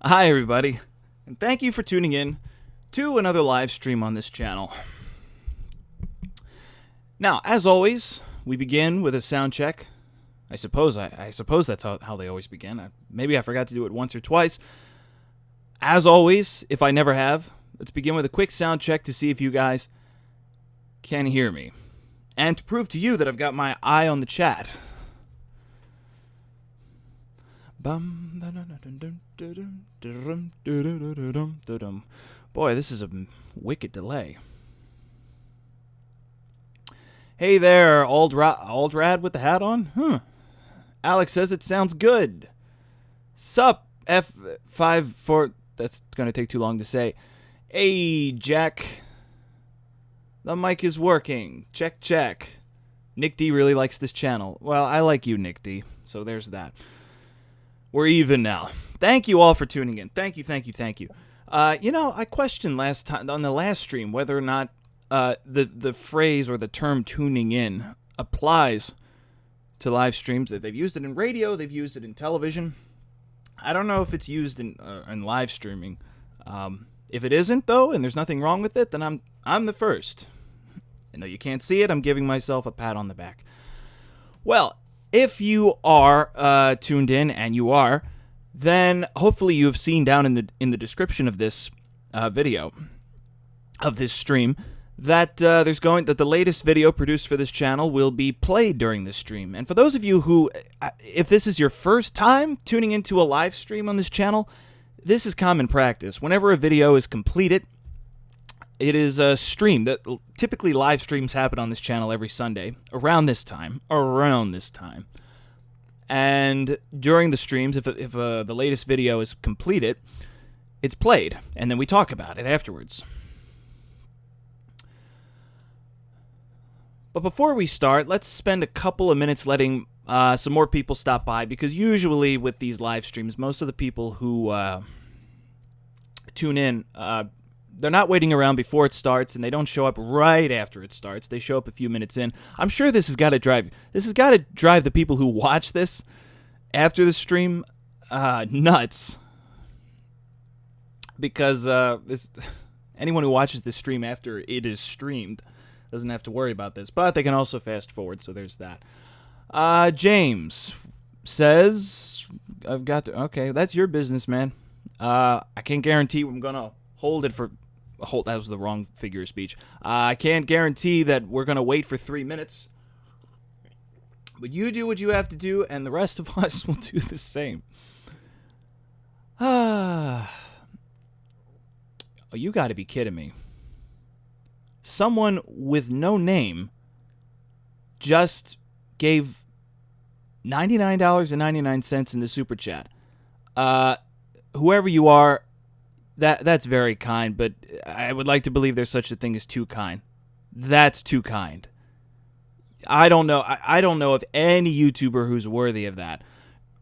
Hi, everybody, and thank you for tuning in to another live stream on this channel. Now, as always, we begin with a sound check. I suppose that's how they always begin. Maybe I forgot to do it once or twice. As always, if I never have, let's begin with a quick sound check to see if you guys can hear me. And to prove to you that I've got my eye on the chat. Boy, this is a wicked delay. Hey there, Aldrad with the hat on? Alex says it sounds good. Sup, F54. That's going to take too long to say. Hey, Jack. The mic is working. Check, check. Nick D really likes this channel. Well, I like you, Nick D. So there's that. We're even now. Thank you all for tuning in. Thank you. I questioned last time on the last stream whether or not the phrase or the term tuning in applies to live streams. They've used it in radio. They've used it in television. I don't know if it's used in live streaming. If it isn't, though, and there's nothing wrong with it, then I'm the first. And though you can't see it, I'm giving myself a pat on the back. Well, if you are tuned in, and you are, then hopefully you have seen down in the description of this video, of this stream, that that the latest video produced for this channel will be played during this stream. And for those of you who, if this is your first time tuning into a live stream on this channel, this is common practice. Whenever a video is completed, it is a stream. That typically live streams happen on this channel every Sunday around this time. And during the streams, if the latest video is completed, it's played, and then we talk about it afterwards. But before we start, let's spend a couple of minutes letting some more people stop by, because usually with these live streams, most of the people who tune in, they're not waiting around before it starts, and they don't show up right after it starts. They show up a few minutes in. I'm sure this has got to drive the people who watch this after the stream nuts, because anyone who watches this stream after it is streamed doesn't have to worry about this, but they can also fast forward, so there's that. James says, okay, that's your business, man. I can't guarantee I'm going to hold it for... that was the wrong figure of speech. I can't guarantee that we're going to wait for 3 minutes. But you do what you have to do, and the rest of us will do the same. Oh, you got to be kidding me. Someone with no name just gave $99.99 in the super chat. Whoever you are, that's very kind, but I would like to believe there's such a thing as too kind. That's too kind. I don't know. I don't know of any YouTuber who's worthy of that,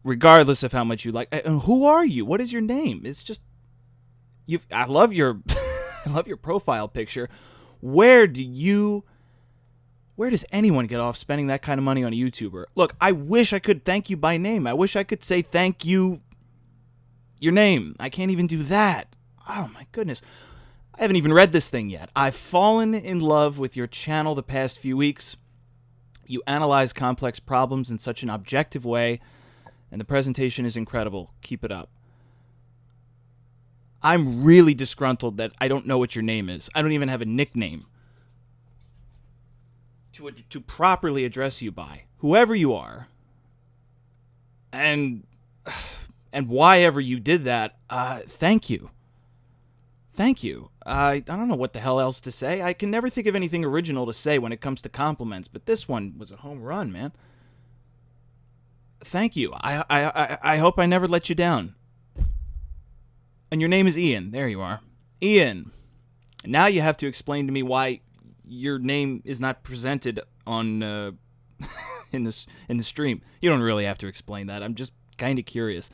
regardless of how much you like. And who are you? What is your name? It's just you. I love your I love your profile picture. Where does anyone get off spending that kind of money on a YouTuber? Look, I wish I could thank you by name. I wish I could say thank you your name. I can't even do that. Oh my goodness. I haven't even read this thing yet. I've fallen in love with your channel the past few weeks. You analyze complex problems in such an objective way, and the presentation is incredible. Keep it up. I'm really disgruntled that I don't know what your name is. I don't even have a nickname to properly address you by. Whoever you are. And why ever you did that, thank you. Thank you. I don't know what the hell else to say. I can never think of anything original to say when it comes to compliments, but this one was a home run, man. Thank you. I hope I never let you down. And your name is Ian. There you are. Ian. Now you have to explain to me why your name is not presented on in the stream. You don't really have to explain that. I'm just kind of curious.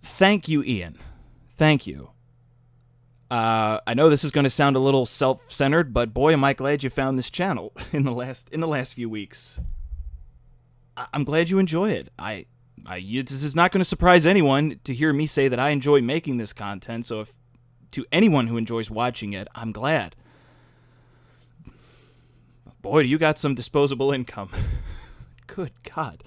Thank you, Ian. Thank you. I know this is going to sound a little self-centered, but boy, am I glad you found this channel in the last few weeks. I'm glad you enjoy it. This is not going to surprise anyone to hear me say that I enjoy making this content, so if to anyone who enjoys watching it, I'm glad. Boy, do you got some disposable income. Good God.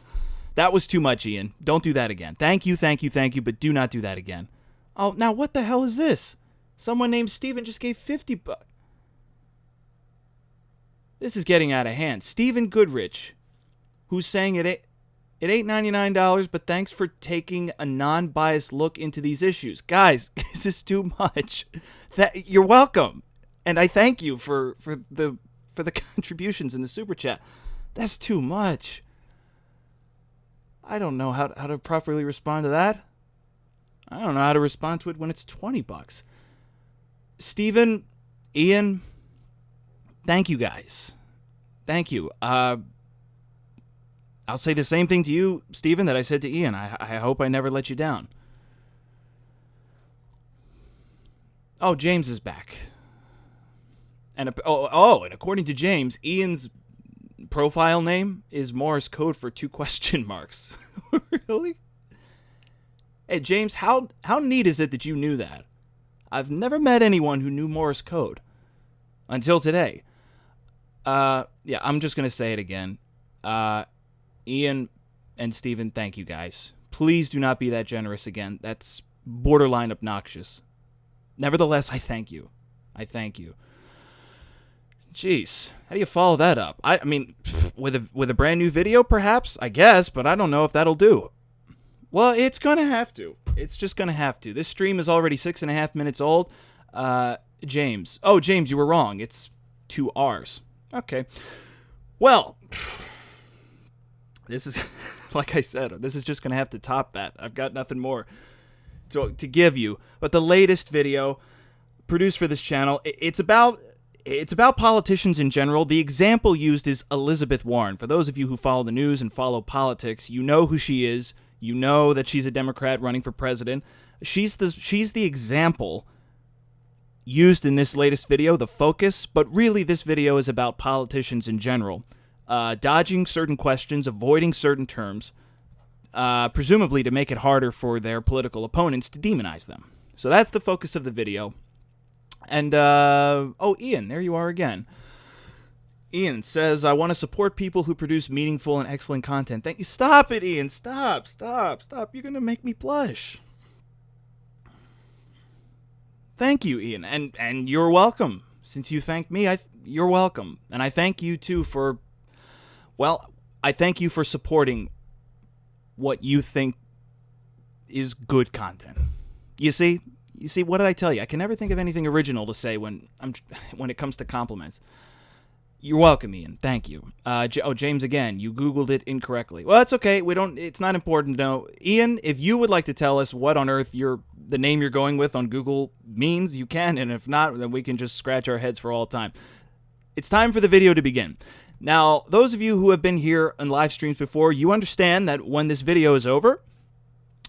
That was too much, Ian. Don't do that again. Thank you, but do not do that again. Oh, now what the hell is this? Someone named Steven just gave $50. This is getting out of hand. Stephen Goodrich, who's saying it ain't $99, but thanks for taking a non-biased look into these issues. Guys, this is too much. You're welcome. And I thank you for the contributions in the super chat. That's too much. I don't know how to properly respond to that. I don't know how to respond to it when it's $20. Steven, Ian, thank you guys. Thank you. I'll say the same thing to you, Steven, that I said to Ian. I hope I never let you down. Oh, James is back. And and according to James, Ian's profile name is Morse code for 2 question marks. Really? Hey, James, how neat is it that you knew that? I've never met anyone who knew Morse code. Until today. Yeah, I'm just going to say it again. Ian and Steven, thank you guys. Please do not be that generous again. That's borderline obnoxious. Nevertheless, I thank you. I thank you. Jeez, how do you follow that up? I mean, with a brand new video, perhaps, I guess, but I don't know if that'll do. Well, it's gonna have to. It's just gonna have to. This stream is already 6.5 minutes old. James. Oh, James, you were wrong. It's 2 R's. Okay. Well, this is, like I said, this is just gonna have to top that. I've got nothing more to give you. But the latest video produced for this channel, it's about politicians in general. The example used is Elizabeth Warren. For those of you who follow the news and follow politics, you know who she is. You know that she's a Democrat running for president. She's the example used in this latest video, the focus, but really this video is about politicians in general. Dodging certain questions, avoiding certain terms, presumably to make it harder for their political opponents to demonize them. So that's the focus of the video. And, Ian, there you are again. Ian says, I want to support people who produce meaningful and excellent content. Thank you. Stop it, Ian. Stop. You're going to make me blush. Thank you, Ian. And you're welcome. Since you thanked me, you're welcome. And I thank you, too, for, I thank you for supporting what you think is good content. You see, what did I tell you? I can never think of anything original to say when it comes to compliments. You're welcome, Ian. Thank you. James, again, you Googled it incorrectly. Well, that's okay. It's not important to know. Ian, if you would like to tell us what on earth the name you're going with on Google means, you can. And if not, then we can just scratch our heads for all time. It's time for the video to begin. Now, those of you who have been here on live streams before, you understand that when this video is over,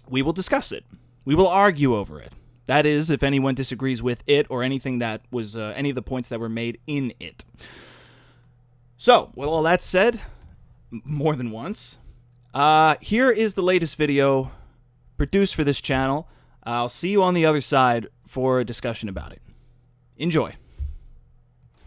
we will discuss it. We will argue over it. That is, if anyone disagrees with it or anything that was any of the points that were made in it. So, with all that said, more than once, here is the latest video produced for this channel. I'll see you on the other side for a discussion about it. Enjoy.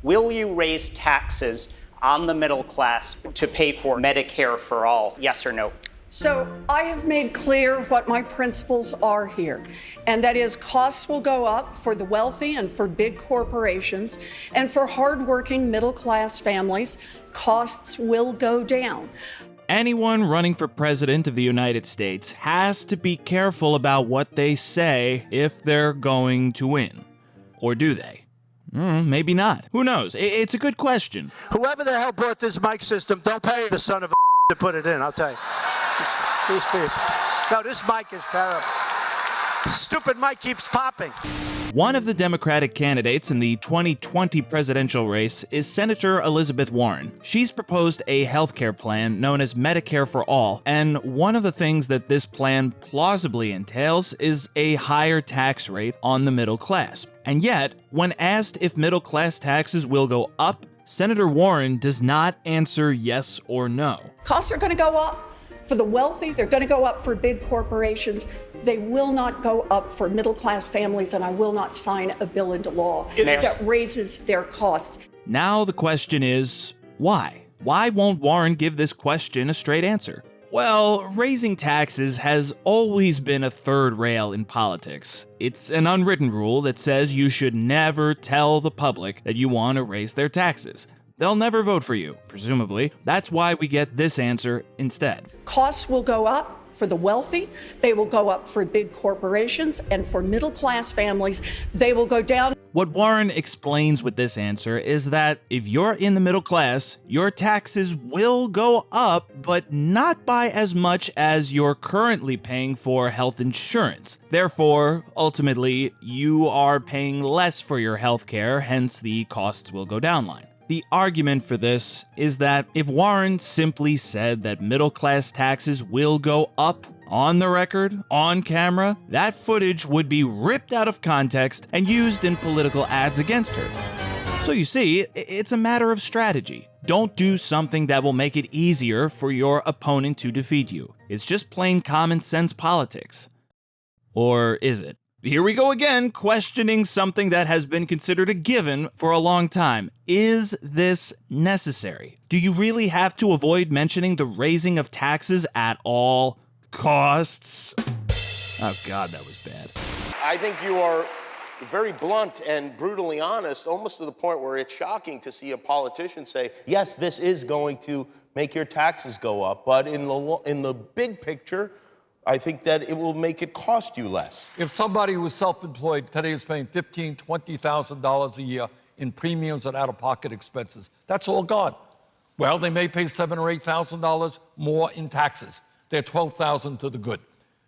Will you raise taxes on the middle class to pay for Medicare for all? Yes or no? So I have made clear what my principles are here, and that is costs will go up for the wealthy and for big corporations, and for hardworking middle-class families, costs will go down. Anyone running for president of the United States has to be careful about what they say if they're going to win. Or do they? Maybe not. Who knows? It's a good question. Whoever the hell bought this mic system, don't pay the son of a to put it in, I'll tell you. These people. No, this mic is terrible. Stupid mic keeps popping. One of the Democratic candidates in the 2020 presidential race is Senator Elizabeth Warren. She's proposed a healthcare plan known as Medicare for All, and one of the things that this plan plausibly entails is a higher tax rate on the middle class. And yet, when asked if middle class taxes will go up, Senator Warren does not answer yes or no. Costs are going to go up for the wealthy. They're going to go up for big corporations. They will not go up for middle-class families, and I will not sign a bill into law that raises their costs. Now the question is, why? Why won't Warren give this question a straight answer? Well, raising taxes has always been a third rail in politics. It's an unwritten rule that says you should never tell the public that you want to raise their taxes. They'll never vote for you, presumably. That's why we get this answer instead. Costs will go up for the wealthy, they will go up for big corporations, and for middle-class families, they will go down. What Warren explains with this answer is that if you're in the middle class, your taxes will go up, but not by as much as you're currently paying for health insurance. Therefore, ultimately, you are paying less for your health care, hence the costs will go down line. The argument for this is that if Warren simply said that middle-class taxes will go up on the record, on camera, that footage would be ripped out of context and used in political ads against her. So you see, it's a matter of strategy. Don't do something that will make it easier for your opponent to defeat you. It's just plain common sense politics. Or is it? Here we go again, questioning something that has been considered a given for a long time. Is this necessary? Do you really have to avoid mentioning the raising of taxes at all costs? Oh God, that was bad. I think you are very blunt and brutally honest, almost to the point where it's shocking to see a politician say, yes, this is going to make your taxes go up, but in the big picture, I think that it will make it cost you less. If somebody who is self-employed today is paying $15,000, $20,000 a year in premiums and out-of-pocket expenses, that's all gone. Well, they may pay $7,000 or $8,000 more in taxes. They're $12,000 to the good.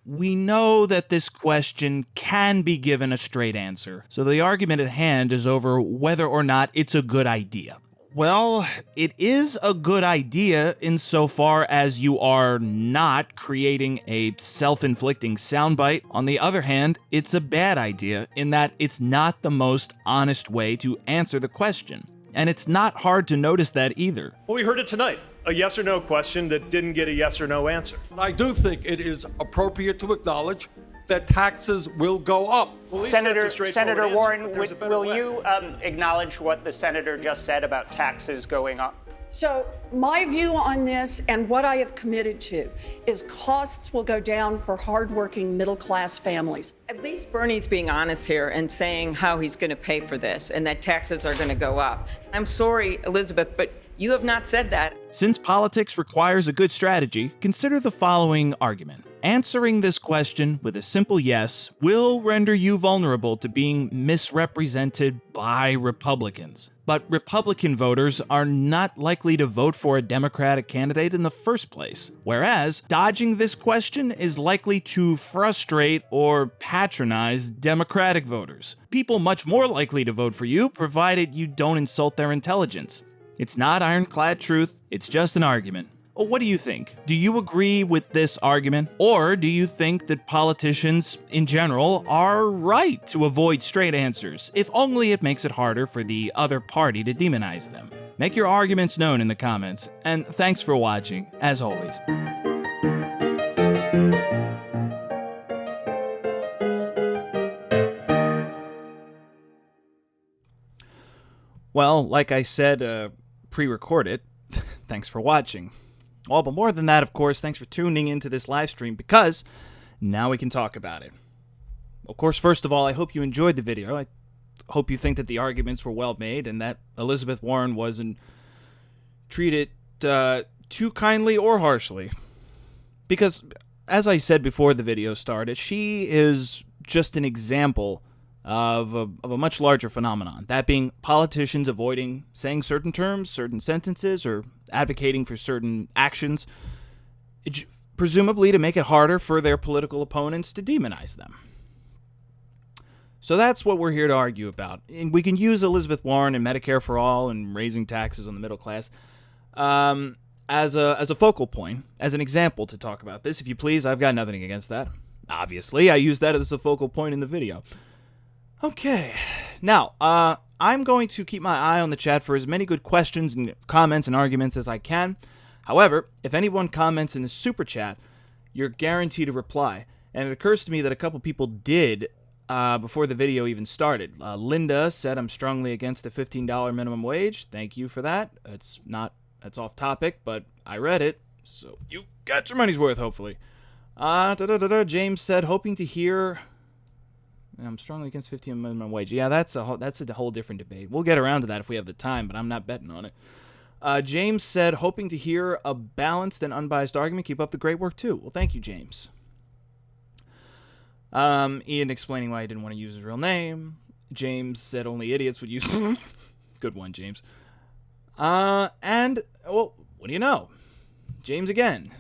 We know that this question can be given a straight answer, so the argument at hand is over whether or not it's a good idea. Well, it is a good idea insofar as you are not creating a self-inflicting soundbite. On the other hand, it's a bad idea in that it's not the most honest way to answer the question. And it's not hard to notice that either. Well, we heard it tonight. A yes or no question that didn't get a yes or no answer. I do think it is appropriate to acknowledge that taxes will go up. Well, Senator Warren, will way. you acknowledge what the senator just said about taxes going up? So my view on this and what I have committed to is costs will go down for hardworking middle-class families. At least Bernie's being honest here and saying how he's going to pay for this and that taxes are going to go up. I'm sorry, Elizabeth, but you have not said that. Since politics requires a good strategy, consider the following argument. Answering this question with a simple yes will render you vulnerable to being misrepresented by Republicans. But Republican voters are not likely to vote for a Democratic candidate in the first place. Whereas, dodging this question is likely to frustrate or patronize Democratic voters. People much more likely to vote for you, provided you don't insult their intelligence. It's not ironclad truth, it's just an argument. What do you think? Do you agree with this argument? Or do you think that politicians, in general, are right to avoid straight answers, if only it makes it harder for the other party to demonize them? Make your arguments known in the comments, and thanks for watching, as always. Well, like I said, pre-recorded, thanks for watching. Well, but more than that, of course, thanks for tuning into this live stream, because now we can talk about it. Of course, first of all, I hope you enjoyed the video. I hope you think that the arguments were well made and that Elizabeth Warren wasn't treated too kindly or harshly. Because, as I said before the video started, she is just an example of a much larger phenomenon, that being politicians avoiding saying certain terms, certain sentences, or advocating for certain actions, presumably to make it harder for their political opponents to demonize them. So that's what we're here to argue about. And we can use Elizabeth Warren and Medicare for All and raising taxes on the middle class as a focal point, as an example to talk about this. If you please, I've got nothing against that. Obviously, I use that as a focal point in the video. Okay, now, I'm going to keep my eye on the chat for as many good questions and comments and arguments as I can. However, if anyone comments in the super chat, you're guaranteed a reply. And it occurs to me that a couple people did before the video even started. Linda said, I'm strongly against the $15 minimum wage. Thank you for that. That's off topic, but I read it, so you got your money's worth, hopefully. James said, hoping to hear... I'm strongly against $15 minimum wage. Yeah, that's a whole different debate. We'll get around to that if we have the time, but I'm not betting on it. James said, hoping to hear a balanced and unbiased argument. Keep up the great work, too. Well, thank you, James. Ian explaining why he didn't want to use his real name. James said only idiots would use... Good one, James. And, well, what do you know? James again.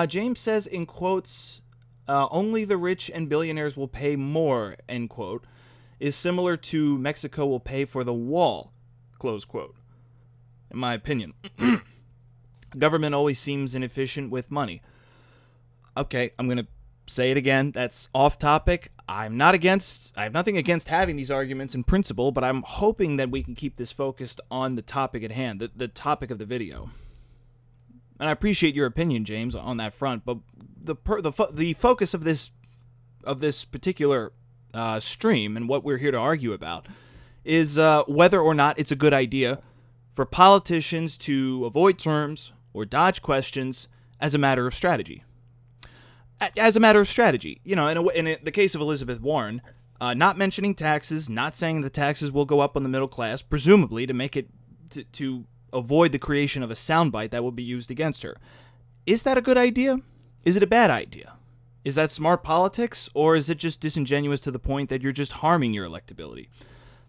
James says, in quotes... only the rich and billionaires will pay more, end quote, is similar to Mexico will pay for the wall, close quote. In my opinion. Government always seems inefficient with money. Okay, I'm going to say it again. That's off topic. I have nothing against having these arguments in principle, but I'm hoping that we can keep this focused on the topic at hand, the topic of the video. And I appreciate your opinion, James, on that front, but the focus of this particular stream and what we're here to argue about is whether or not it's a good idea for politicians to avoid terms or dodge questions as a matter of strategy. As a matter of strategy, you know, in the case of Elizabeth Warren, not mentioning taxes, not saying the taxes will go up on the middle class, presumably to make it to avoid the creation of a soundbite that will be used against her. Is that a good idea? Is it a bad idea? Is that smart politics, or is it just disingenuous to the point that you're just harming your electability?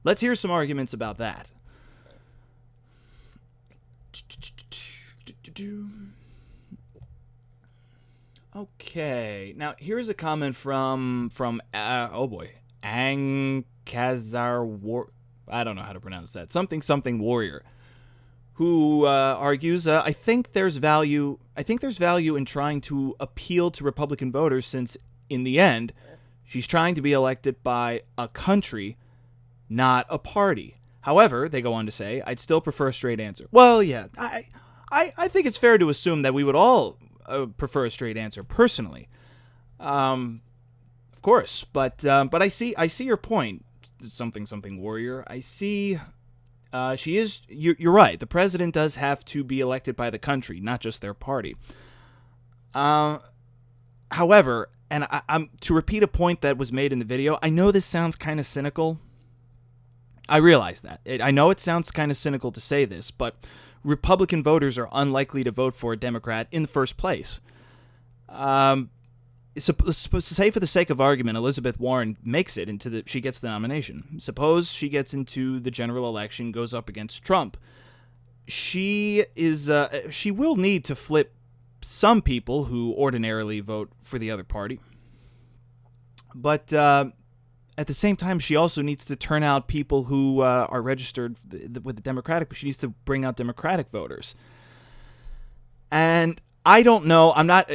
Let's hear some arguments about that. Okay, now here's a comment from oh boy, Angkazar I don't know how to pronounce that. Something warrior, who argues, I think there's value in trying to appeal to Republican voters, since in the end, she's trying to be elected by a country, not a party. However, they go on to say, I'd still prefer a straight answer. Well, yeah, I think it's fair to assume that we would all prefer a straight answer personally. Of course, but I see your point. Something warrior. I see. She is. You're right. The president does have to be elected by the country, not just their party. However, and I'm to repeat a point that was made in the video. I know this sounds kind of cynical. I realize that. I know it sounds kind of cynical to say this, but Republican voters are unlikely to vote for a Democrat in the first place. Say for the sake of argument, Elizabeth Warren makes it she gets the nomination. Suppose she gets into the general election, goes up against Trump. She will need to flip some people who ordinarily vote for the other party. But at the same time, she also needs to turn out people who are registered with the Democratic. She needs to bring out Democratic voters. And I don't know. I'm not.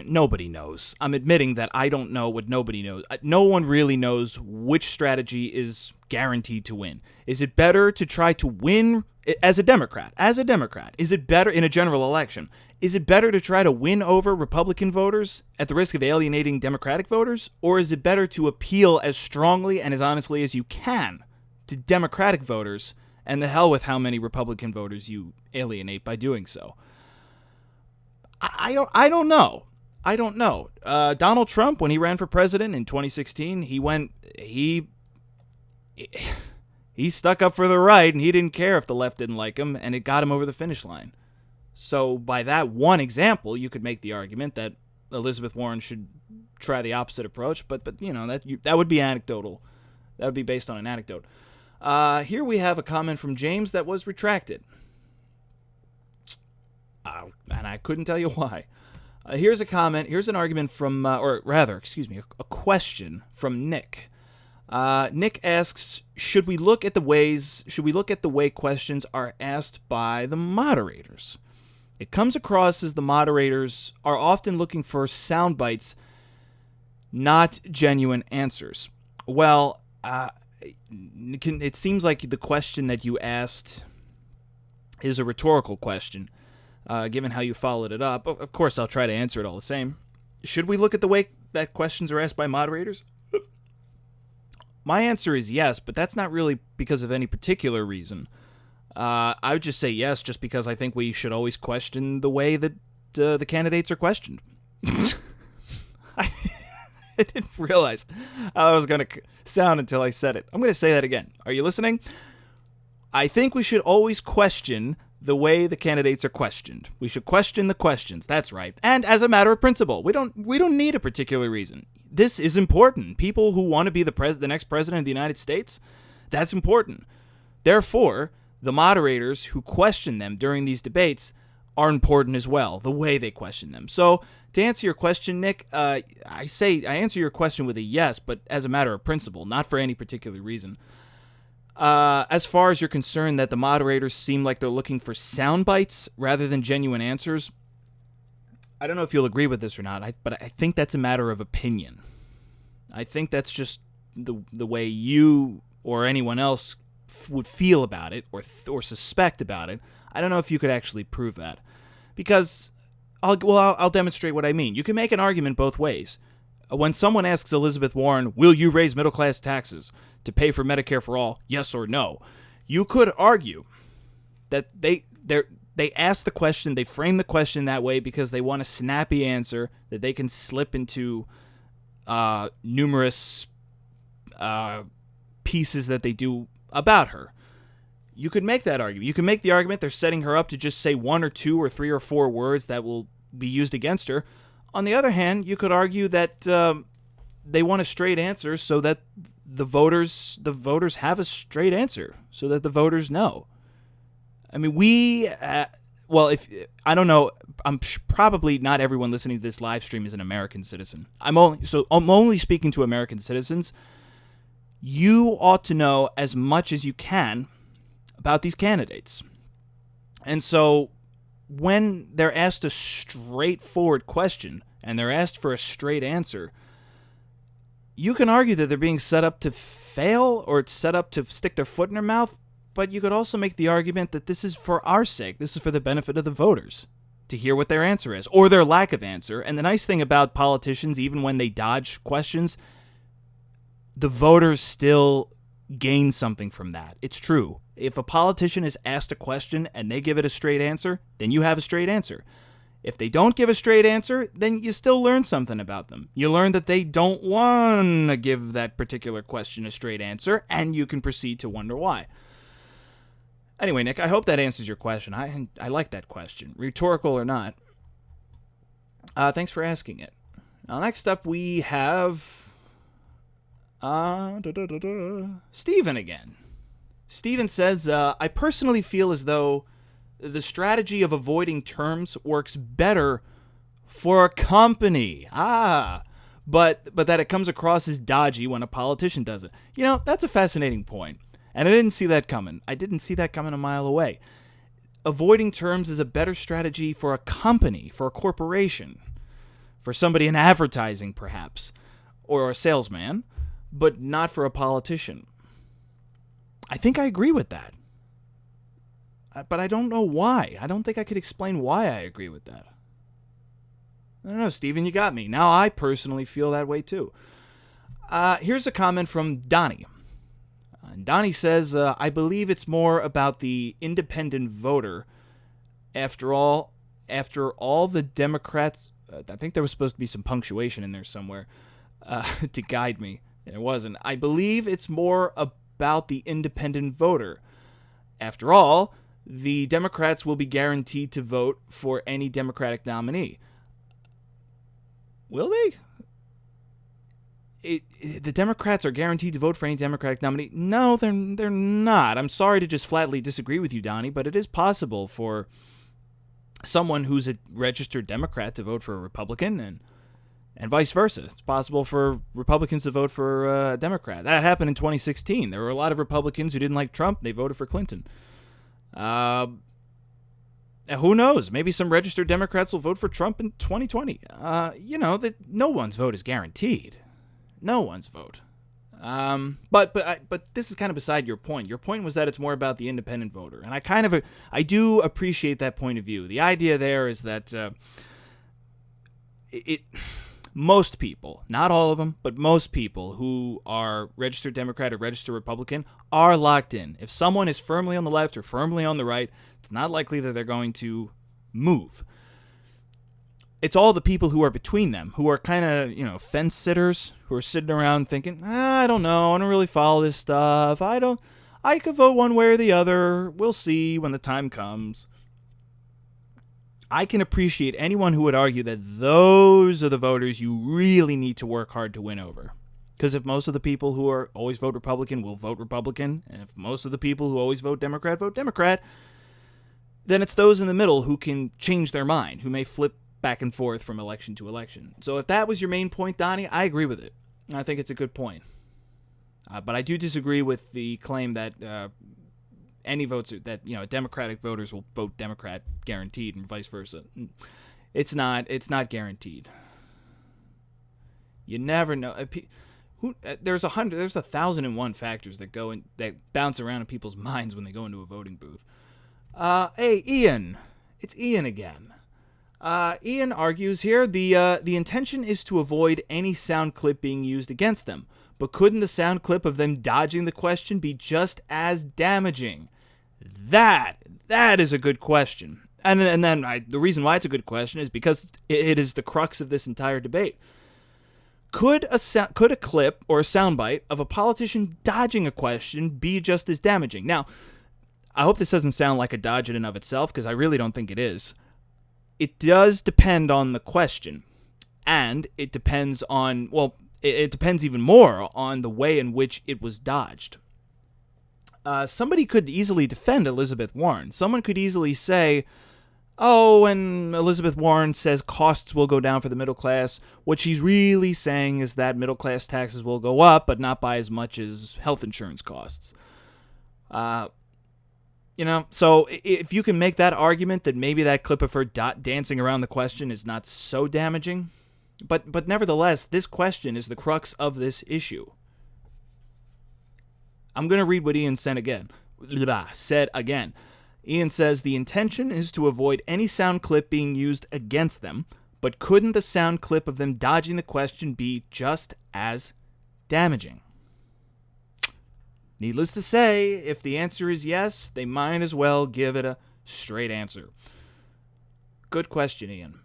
Nobody knows. I'm admitting that I don't know what nobody knows. No one really knows which strategy is guaranteed to win. Is it better to try to win as a Democrat? Is it better in a general election? Is it better to try to win over Republican voters at the risk of alienating Democratic voters? Or is it better to appeal as strongly and as honestly as you can to Democratic voters, and the hell with how many Republican voters you alienate by doing so? I don't know. Donald Trump, when he ran for president in 2016, he stuck up for the right, and he didn't care if the left didn't like him, and it got him over the finish line. So by that one example, you could make the argument that Elizabeth Warren should try the opposite approach, but you know, that would be anecdotal. That would be based on an anecdote. Here we have a comment from James that was retracted. And I couldn't tell you why. Here's a comment. Here's an argument from, a question from Nick. Nick asks, should we look at the way questions are asked by the moderators? It comes across as the moderators are often looking for sound bites, not genuine answers. Well, it seems like the question that you asked is a rhetorical question. given how you followed it up. Of course, I'll try to answer it all the same. Should we look at the way that questions are asked by moderators? My answer is yes, but that's not really because of any particular reason. I would just say yes just because I think we should always question the way that the candidates are questioned. I didn't realize how I was going to sound until I said it. I'm going to say that again. Are you listening? I think we should always question the way the candidates are questioned. We should question the questions. That's right. And as a matter of principle, we don't need a particular reason. This is important. People who want to be the next president of the United States, that's important. Therefore, the moderators who question them during these debates are important as well, the way they question them. So, to answer your question, Nick, I answer your question with a yes, but as a matter of principle, not for any particular reason. As far as you're concerned that the moderators seem like they're looking for sound bites rather than genuine answers, I don't know if you'll agree with this or not, but I think that's a matter of opinion. I think that's just the way you or anyone else would feel about it or suspect about it. I don't know if you could actually prove that. Because, I'll demonstrate what I mean. You can make an argument both ways. When someone asks Elizabeth Warren, will you raise middle-class taxes to pay for Medicare for all, yes or no, you could argue that they ask the question, they frame the question that way because they want a snappy answer that they can slip into numerous pieces that they do about her. You could make that argument. You can make the argument they're setting her up to just say 1 or 2 or 3 or 4 words that will be used against her. On the other hand, you could argue that they want a straight answer so that the voters have a straight answer, so that the voters know. I mean, if I don't know, probably not everyone listening to this live stream is an American citizen. I'm only speaking to American citizens. You ought to know as much as you can about these candidates. And so when they're asked a straightforward question and they're asked for a straight answer, you can argue that they're being set up to fail or set up to stick their foot in their mouth, but you could also make the argument that this is for our sake. This is for the benefit of the voters to hear what their answer is or their lack of answer. And the nice thing about politicians, even when they dodge questions, the voters still gain something from that. It's true. If a politician is asked a question and they give it a straight answer, then you have a straight answer. If they don't give a straight answer, then you still learn something about them. You learn that they don't want to give that particular question a straight answer, and you can proceed to wonder why. Anyway, Nick, I hope that answers your question. I like that question, rhetorical or not. Thanks for asking it. Now, next up we have Steven again. Steven says, I personally feel as though the strategy of avoiding terms works better for a company. But that it comes across as dodgy when a politician does it. You know, that's a fascinating point. And I didn't see that coming. I didn't see that coming a mile away. Avoiding terms is a better strategy for a company, for a corporation, for somebody in advertising, perhaps, or a salesman, but not for a politician. I think I agree with that. But I don't know why. I don't think I could explain why I agree with that. I don't know, Steven, you got me. Now I personally feel that way too. Here's a comment from Donnie. Donnie says, I believe it's more about the independent voter. After all the Democrats... I think there was supposed to be some punctuation in there somewhere to guide me. And it wasn't. I believe it's more about the independent voter. After all, the Democrats will be guaranteed to vote for any Democratic nominee. Will they? The Democrats are guaranteed to vote for any Democratic nominee? No, they're not. I'm sorry to just flatly disagree with you, Donnie, but it is possible for someone who's a registered Democrat to vote for a Republican and vice versa. It's possible for Republicans to vote for a Democrat. That happened in 2016. There were a lot of Republicans who didn't like Trump. They voted for Clinton. Who knows? Maybe some registered Democrats will vote for Trump in 2020. That no one's vote is guaranteed. No one's vote. But this is kind of beside your point. Your point was that it's more about the independent voter, and I do appreciate that point of view. The idea there is that most people, not all of them, but most people who are registered Democrat or registered Republican are locked in. If someone is firmly on the left or firmly on the right, it's not likely that they're going to move. It's all the people who are between them, who are kind of, fence sitters, who are sitting around thinking, I don't know, I don't really follow this stuff. I could vote one way or the other. We'll see when the time comes. I can appreciate anyone who would argue that those are the voters you really need to work hard to win over. Because if most of the people who are always vote Republican will vote Republican, and if most of the people who always vote Democrat, then it's those in the middle who can change their mind, who may flip back and forth from election to election. So if that was your main point, Donnie, I agree with it. I think it's a good point. But I do disagree with the claim that any votes that Democratic voters will vote Democrat guaranteed and vice versa. It's not guaranteed. You never know. There's 1,001 factors that bounce around in people's minds when they go into a voting booth. Hey, Ian. It's Ian again. Ian argues here the intention is to avoid any sound clip being used against them, but couldn't the sound clip of them dodging the question be just as damaging? That is a good question, and then the reason why it's a good question is because it is the crux of this entire debate. Could a clip or a soundbite of a politician dodging a question be just as damaging? Now, I hope this doesn't sound like a dodge in and of itself, because I really don't think it is. It does depend on the question, and it depends on, it depends even more on the way in which it was dodged. Somebody could easily defend Elizabeth Warren. Someone could easily say, when Elizabeth Warren says costs will go down for the middle class, what she's really saying is that middle class taxes will go up, but not by as much as health insurance costs. So if you can make that argument that maybe that clip of her dancing around the question is not so damaging, but nevertheless, this question is the crux of this issue. I'm going to read what Ian said again. Ian says the intention is to avoid any sound clip being used against them, but couldn't the sound clip of them dodging the question be just as damaging? Needless to say, if the answer is yes, they might as well give it a straight answer. Good question, Ian.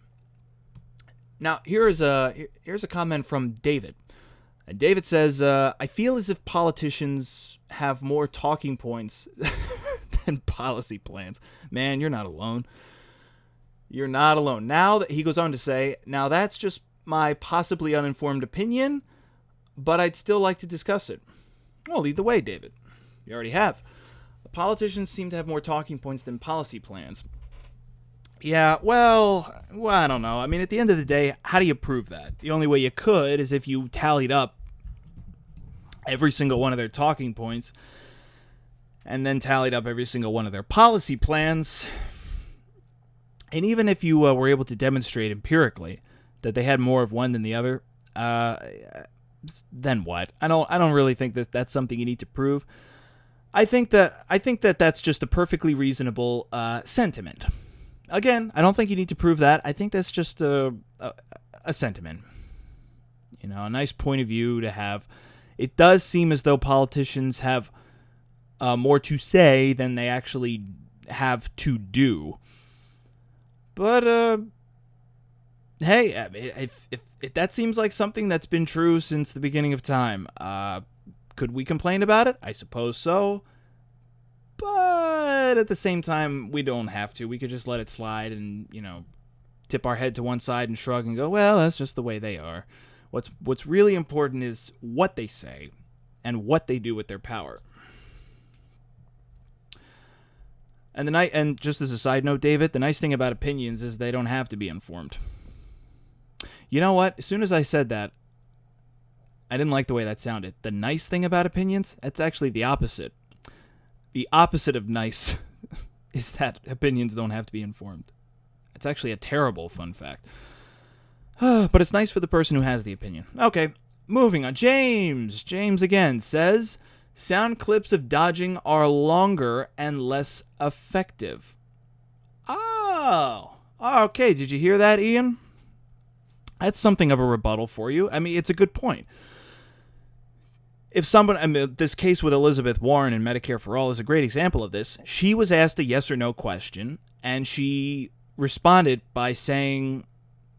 Now, here's a comment from David. And David says, I feel as if politicians have more talking points than policy plans. Man, you're not alone. You're not alone. Now, he goes on to say, now that's just my possibly uninformed opinion, but I'd still like to discuss it. Well, lead the way, David. You already have. Politicians seem to have more talking points than policy plans. Yeah, well, I don't know. I mean, at the end of the day, how do you prove that? The only way you could is if you tallied up every single one of their talking points and then tallied up every single one of their policy plans. And even if you were able to demonstrate empirically that they had more of one than the other, then what? I don't really think that that's something you need to prove. I think that that's just a perfectly reasonable sentiment. Again, I don't think you need to prove that. I think that's just a sentiment. A nice point of view to have. It does seem as though politicians have more to say than they actually have to do. But hey, if that seems like something that's been true since the beginning of time, could we complain about it? I suppose so. But at the same time, we don't have to. We could just let it slide and, tip our head to one side and shrug and go, well, that's just the way they are. What's really important is what they say and what they do with their power. And just as a side note, David, the nice thing about opinions is they don't have to be informed. You know what? As soon as I said that, I didn't like the way that sounded. The nice thing about opinions, it's actually the opposite. The opposite of nice is that opinions don't have to be informed. It's actually a terrible fun fact. But it's nice for the person who has the opinion. Okay, Moving on. James again says, sound clips of dodging are longer and less effective. Oh, okay. Did you hear that, Ian? That's something of a rebuttal for you. I mean, it's a good point. If someone, I mean, this case with Elizabeth Warren and Medicare for All is a great example of this. She was asked a yes or no question, and she responded by saying,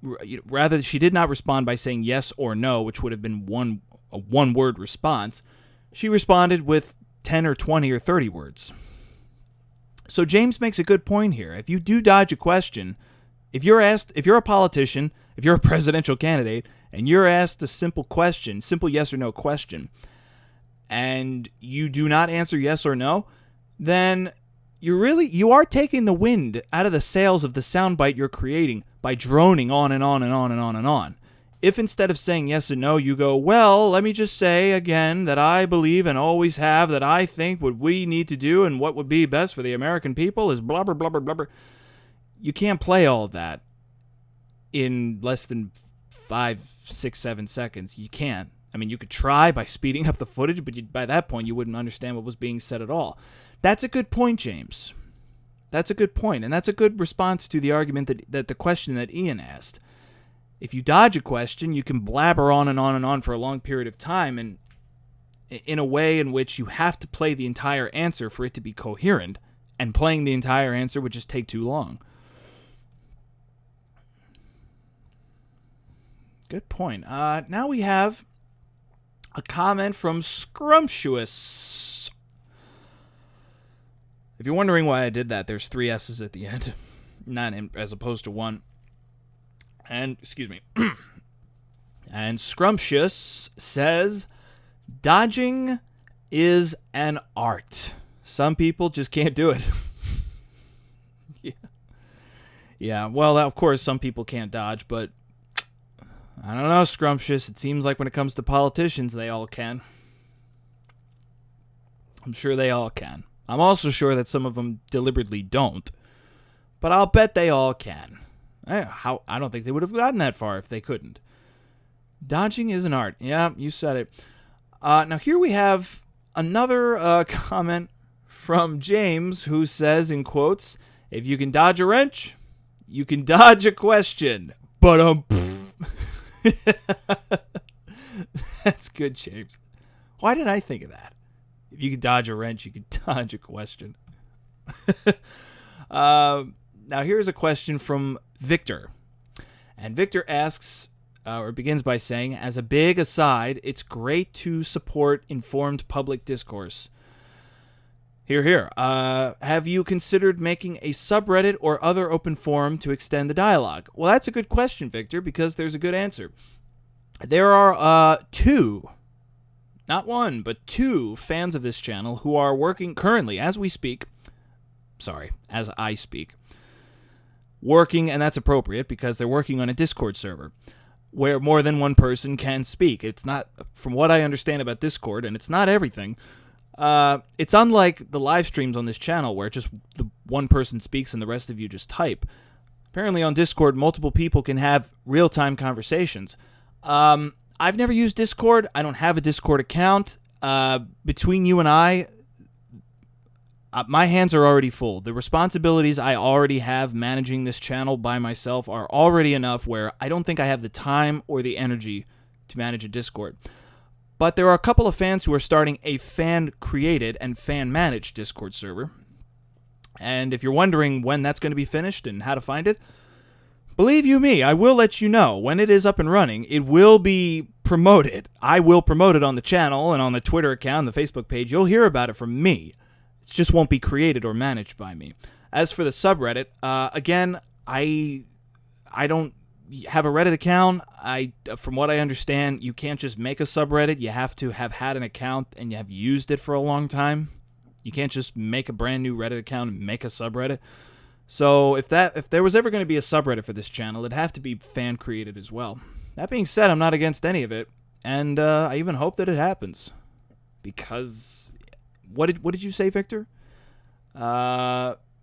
rather, she did not respond by saying yes or no, which would have been a one-word response. She responded with 10 or 20 or 30 words. So James makes a good point here. If you do dodge a question, if you're a politician, if you're a presidential candidate, and you're asked a simple yes or no question, and you do not answer yes or no, then you are taking the wind out of the sails of the soundbite you're creating by droning on and on and on and on and on. If instead of saying yes or no, you go, well, let me just say again that I believe and always have that I think what we need to do and what would be best for the American people is blah, blah, blah, blah, blah, blah. You can't play all of that in less than 5, 6, 7 seconds. You can't. I mean, you could try by speeding up the footage, but by that point, you wouldn't understand what was being said at all. That's a good point, James. That's a good point, and that's a good response to the argument that the question that Ian asked. If you dodge a question, you can blabber on and on and on for a long period of time, and in a way in which you have to play the entire answer for it to be coherent, and playing the entire answer would just take too long. Good point. Now we have a comment from Scrumptious. If you're wondering why I did that, there's 3 S's at the end, as opposed to 1. And, excuse me. And Scrumptious says, dodging is an art. Some people just can't do it. Yeah, well, of course, some people can't dodge, but I don't know, Scrumptious. It seems like when it comes to politicians, they all can. I'm sure they all can. I'm also sure that some of them deliberately don't. But I'll bet they all can. I don't think they would have gotten that far if they couldn't. Dodging is an art. Yeah, you said it. Now here we have another comment from James, who says, in quotes, if you can dodge a wrench, you can dodge a question. But that's good, James. Why didn't I think of that? If you can dodge a wrench, you can dodge a question. Now here's a question from Victor. And Victor asks, or begins by saying, as a big aside, it's great to support informed public discourse. Hear, hear. Have you considered making a subreddit or other open forum to extend the dialogue? Well, that's a good question, Victor, because there's a good answer. There are 2, not 1, but 2 fans of this channel who are working currently, as we speak, as I speak, working, and that's appropriate because they're working on a Discord server where more than one person can speak. It's not, from what I understand about Discord, and it's not everything, it's unlike the live streams on this channel where just the one person speaks and the rest of you just type. Apparently on Discord, multiple people can have real-time conversations. I've never used Discord. I don't have a Discord account. Between you and I, my hands are already full. The responsibilities I already have managing this channel by myself are already enough where I don't think I have the time or the energy to manage a Discord. But there are a couple of fans who are starting a fan-created and fan-managed Discord server. And if you're wondering when that's going to be finished and how to find it, believe you me, I will let you know. When it is up and running, it will be promoted. I will promote it on the channel and on the Twitter account, the Facebook page. You'll hear about it from me. It just won't be created or managed by me. As for the subreddit, again, I don't have a Reddit account. From what I understand, you can't just make a subreddit. You have to have had an account and you have used it for a long time. You can't just make a brand new Reddit account and make a subreddit. So if there was ever going to be a subreddit for this channel, it'd have to be fan created as well. That being said, I'm not against any of it, and I even hope that it happens. Because what did you say, Victor?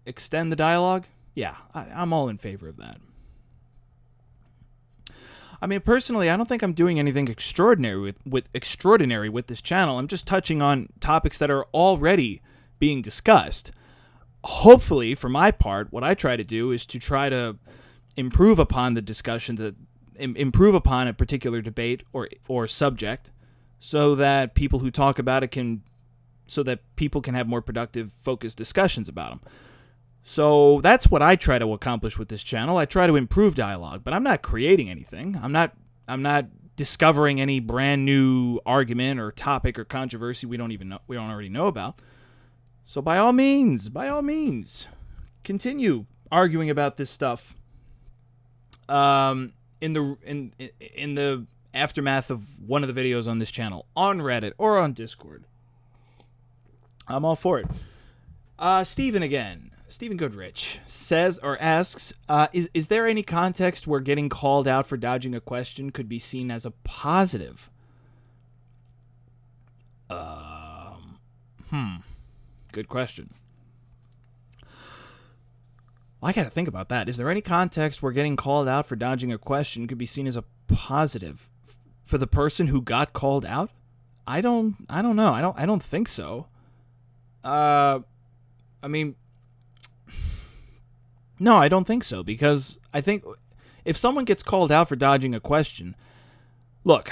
Extend the dialogue? Yeah, I'm all in favor of that. I mean, personally, I don't think I'm doing anything extraordinary with this channel. I'm just touching on topics that are already being discussed. Hopefully, for my part, what I try to do is to try to improve upon the discussion, to improve upon a particular debate or subject, so that people who talk about it so that people can have more productive, focused discussions about them. So that's what I try to accomplish with this channel. I try to improve dialogue, but I'm not creating anything. I'm not discovering any brand new argument or topic or controversy we don't already know about. So by all means, continue arguing about this stuff. In the aftermath of one of the videos on this channel, on Reddit or on Discord, I'm all for it. Stephen Goodrich says or asks, is there any context where getting called out for dodging a question could be seen as a positive? Good question. Well, I got to think about that. Is there any context where getting called out for dodging a question could be seen as a positive for the person who got called out? I don't know. I don't think so. I mean, no, I don't think so, because I think if someone gets called out for dodging a question, look,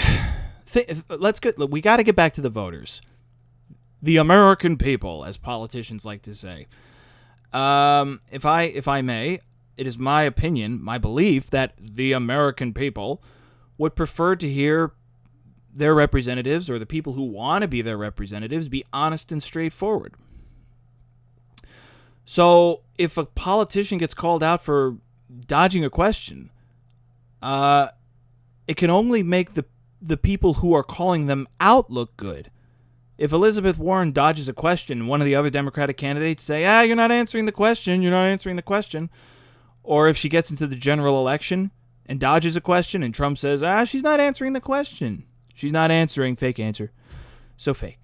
we got to get back to the voters. The American people, as politicians like to say. If I may, it is my opinion, my belief, that the American people would prefer to hear their representatives, or the people who want to be their representatives, be honest and straightforward. So if a politician gets called out for dodging a question, it can only make the people who are calling them out look good. If Elizabeth Warren dodges a question, one of the other Democratic candidates say, you're not answering the question, or if she gets into the general election and dodges a question and Trump says, she's not answering the question. She's not answering, fake answer. So fake.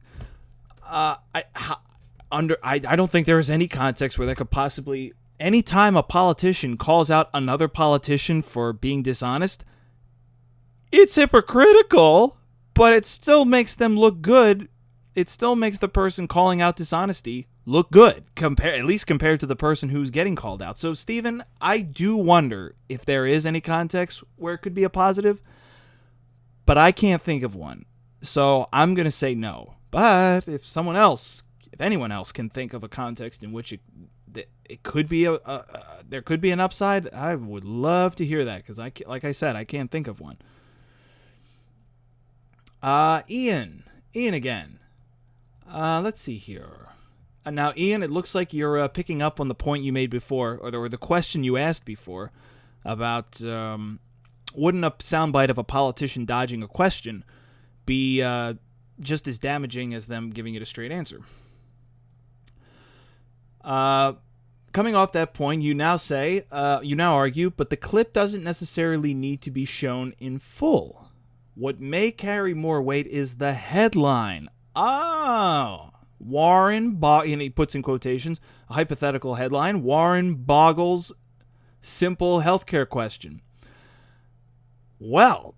I don't think there is any context where there could possibly, anytime a politician calls out another politician for being dishonest, it's hypocritical, but it still makes them look good. It still makes the person calling out dishonesty look good, at least compared to the person who's getting called out. So, Stephen, I do wonder if there is any context where it could be a positive, but I can't think of one. So I'm going to say no. But if anyone else can think of a context in which it could be there could be an upside, I would love to hear that, because like I said, I can't think of one. Ian again. Let's see here. Now, Ian, it looks like you're picking up on the point you made before, or the question you asked before, about wouldn't a soundbite of a politician dodging a question be just as damaging as them giving it a straight answer? Coming off that point, you now argue, but the clip doesn't necessarily need to be shown in full. What may carry more weight is the headline. Warren, and he puts in quotations, a hypothetical headline, Warren boggles simple healthcare question. Well,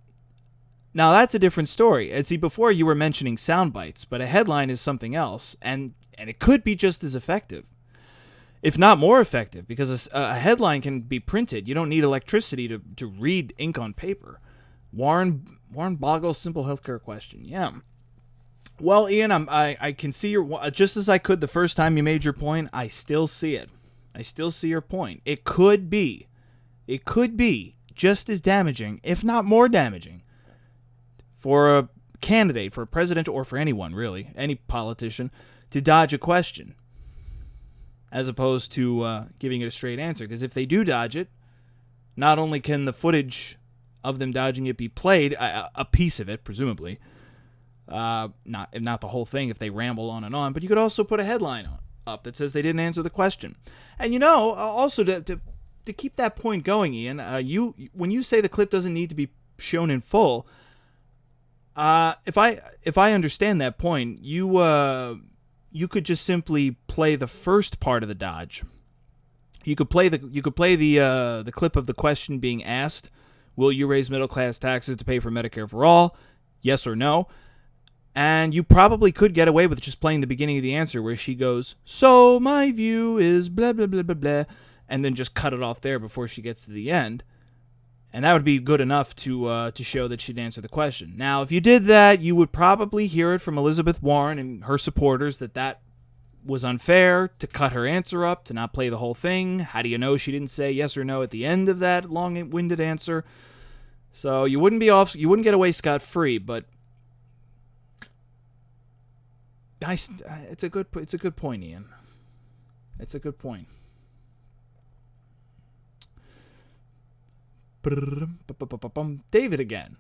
now that's a different story. See, before you were mentioning sound bites, but a headline is something else, and it could be just as effective, if not more effective, because a headline can be printed. You don't need electricity to read ink on paper. Warren boggles simple healthcare question. Yeah. Well, Ian, I can see just as I could the first time you made your point. I still see it. I still see your point. It could be just as damaging, if not more damaging, for a candidate, for a president, or for anyone really, any politician, to dodge a question, as opposed to giving it a straight answer. Because if they do dodge it, not only can the footage of them dodging it be played, a piece of it, presumably. Not the whole thing if they ramble on and on, but you could also put a headline up that says they didn't answer the question. And also to keep that point going, Ian, when you say the clip doesn't need to be shown in full, if I understand that point, you could just simply play the first part of the dodge. You could play the clip of the question being asked Will you raise middle-class taxes to pay for Medicare for all? Yes or no? And you probably could get away with just playing the beginning of the answer where she goes, so my view is blah, blah, blah, blah, blah, and then just cut it off there before she gets to the end. And that would be good enough to show that she'd answer the question. Now, if you did that, you would probably hear it from Elizabeth Warren and her supporters that was unfair, to cut her answer up, to not play the whole thing. How do you know she didn't say yes or no at the end of that long-winded answer? So you wouldn't get away scot-free, but it's a good point, Ian. It's a good point. David again.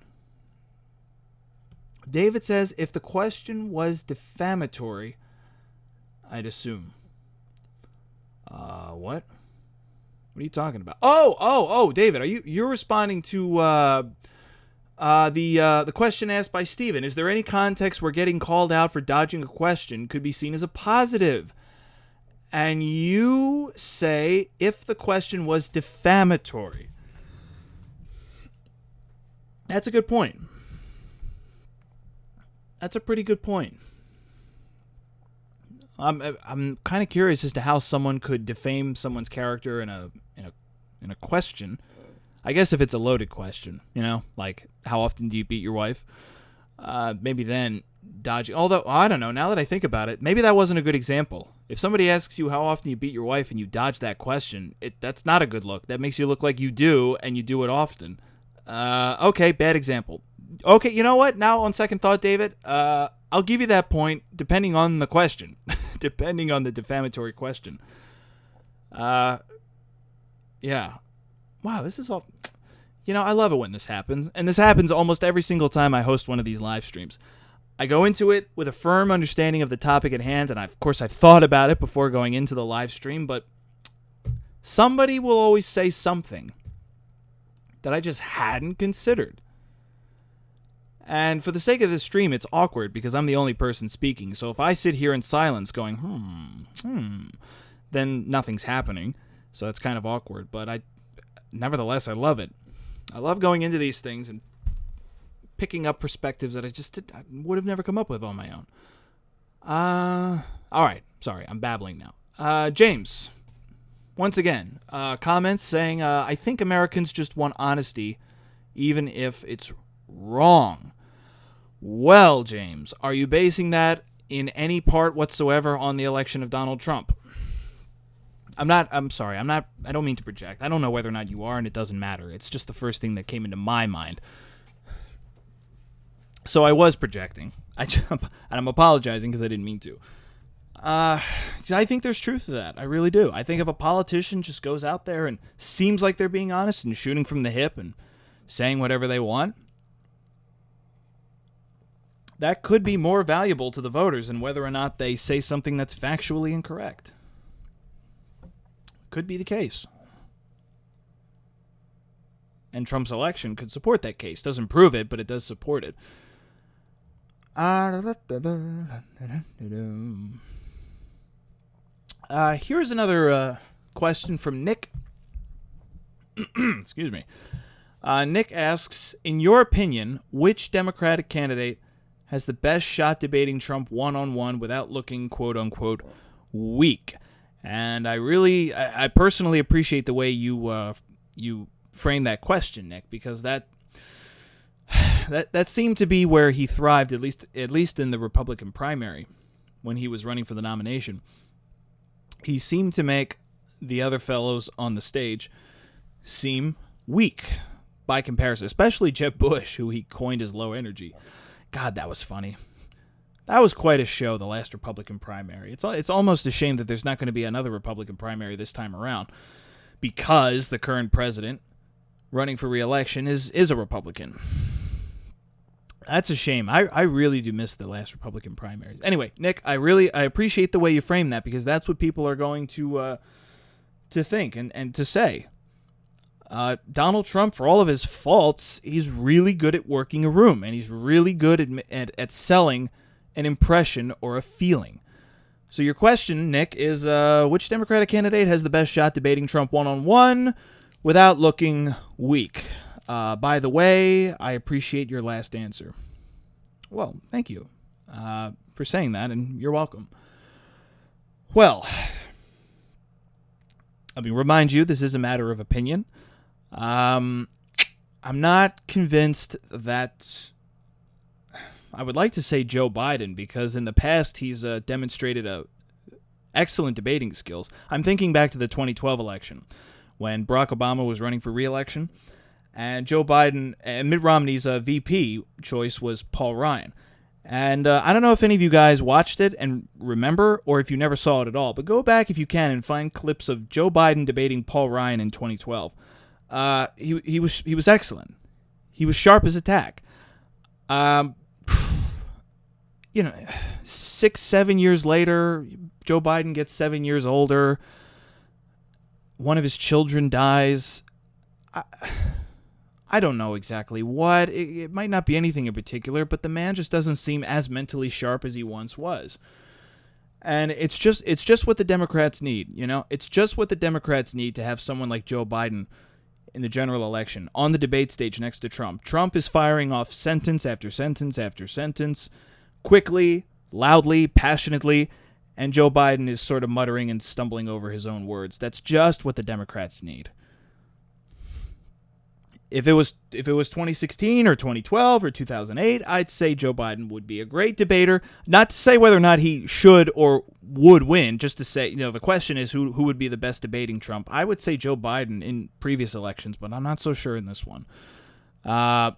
David says, if the question was defamatory, I'd assume. What? What are you talking about? Oh, David, you're responding to the question asked by Steven. Is there any context where getting called out for dodging a question could be seen as a positive? And you say if the question was defamatory. That's a good point. That's a pretty good point. I'm kind of curious as to how someone could defame someone's character in a question. I guess if it's a loaded question, like how often do you beat your wife? Maybe then dodging. Although I don't know. Now that I think about it, maybe that wasn't a good example. If somebody asks you how often you beat your wife and you dodge that question, that's not a good look. That makes you look like you do, and you do it often. Okay, bad example. Okay, you know what? Now, on second thought, David, I'll give you that point depending on the question. Depending on the defamatory question. Yeah. Wow, this is all... I love it when this happens. And this happens almost every single time I host one of these live streams. I go into it with a firm understanding of the topic at hand, and of course I've thought about it before going into the live stream, but somebody will always say something that I just hadn't considered. And for the sake of this stream, it's awkward because I'm the only person speaking. So if I sit here in silence going, then nothing's happening. So that's kind of awkward. But nevertheless, I love it. I love going into these things and picking up perspectives that I would have never come up with on my own. All right. Sorry, I'm babbling now. James. Once again, comments saying, I think Americans just want honesty, even if it's wrong. Well, James, are you basing that in any part whatsoever on the election of Donald Trump? I don't mean to project. I don't know whether or not you are, and it doesn't matter. It's just the first thing that came into my mind. So I was projecting. And I'm apologizing because I didn't mean to. I think there's truth to that. I really do. I think if a politician just goes out there and seems like they're being honest and shooting from the hip and saying whatever they want, that could be more valuable to the voters than whether or not they say something that's factually incorrect. Could be the case. And Trump's election could support that case. Doesn't prove it, but it does support it. Here's another question from Nick. Excuse me. Nick asks, in your opinion, which Democratic candidate has the best shot debating Trump one-on-one without looking, quote-unquote, weak? And I personally appreciate the way you frame that question, Nick, because that seemed to be where he thrived, at least in the Republican primary when he was running for the nomination. He seemed to make the other fellows on the stage seem weak by comparison, especially Jeb Bush, who he coined as low energy. God, that was funny. That was quite a show, the last Republican primary. It's almost a shame that there's not going to be another Republican primary this time around, because the current president running for re-election is a Republican. That's a shame. I really do miss the last Republican primaries. Anyway, Nick, I appreciate the way you frame that, because that's what people are going to think and to say. Donald Trump, for all of his faults, he's really good at working a room, and he's really good at selling an impression or a feeling. So your question, Nick, is which Democratic candidate has the best shot debating Trump one-on-one without looking weak? By the way, I appreciate your last answer. Well, thank you for saying that, and you're welcome. Well, let me remind you, this is a matter of opinion. I'm not convinced that... I would like to say Joe Biden, because in the past he's demonstrated excellent debating skills. I'm thinking back to the 2012 election when Barack Obama was running for re-election, and Joe Biden and Mitt Romney's VP choice was Paul Ryan. And I don't know if any of you guys watched it and remember, or if you never saw it at all, but go back if you can and find clips of Joe Biden debating Paul Ryan in 2012. He was excellent. He was sharp as a tack. 6-7 years later, Joe Biden gets 7 years older. One of his children dies. I don't know exactly what. It might not be anything in particular, but the man just doesn't seem as mentally sharp as he once was. And it's just what the Democrats need, It's just what the Democrats need to have someone like Joe Biden in the general election on the debate stage next to Trump. Trump is firing off sentence after sentence after sentence, quickly, loudly, passionately, and Joe Biden is sort of muttering and stumbling over his own words. That's just what the Democrats need. If it was 2016 or 2012 or 2008, I'd say Joe Biden would be a great debater. Not to say whether or not he should or would win, just to say, the question is who would be the best debating Trump. I would say Joe Biden in previous elections, but I'm not so sure in this one. I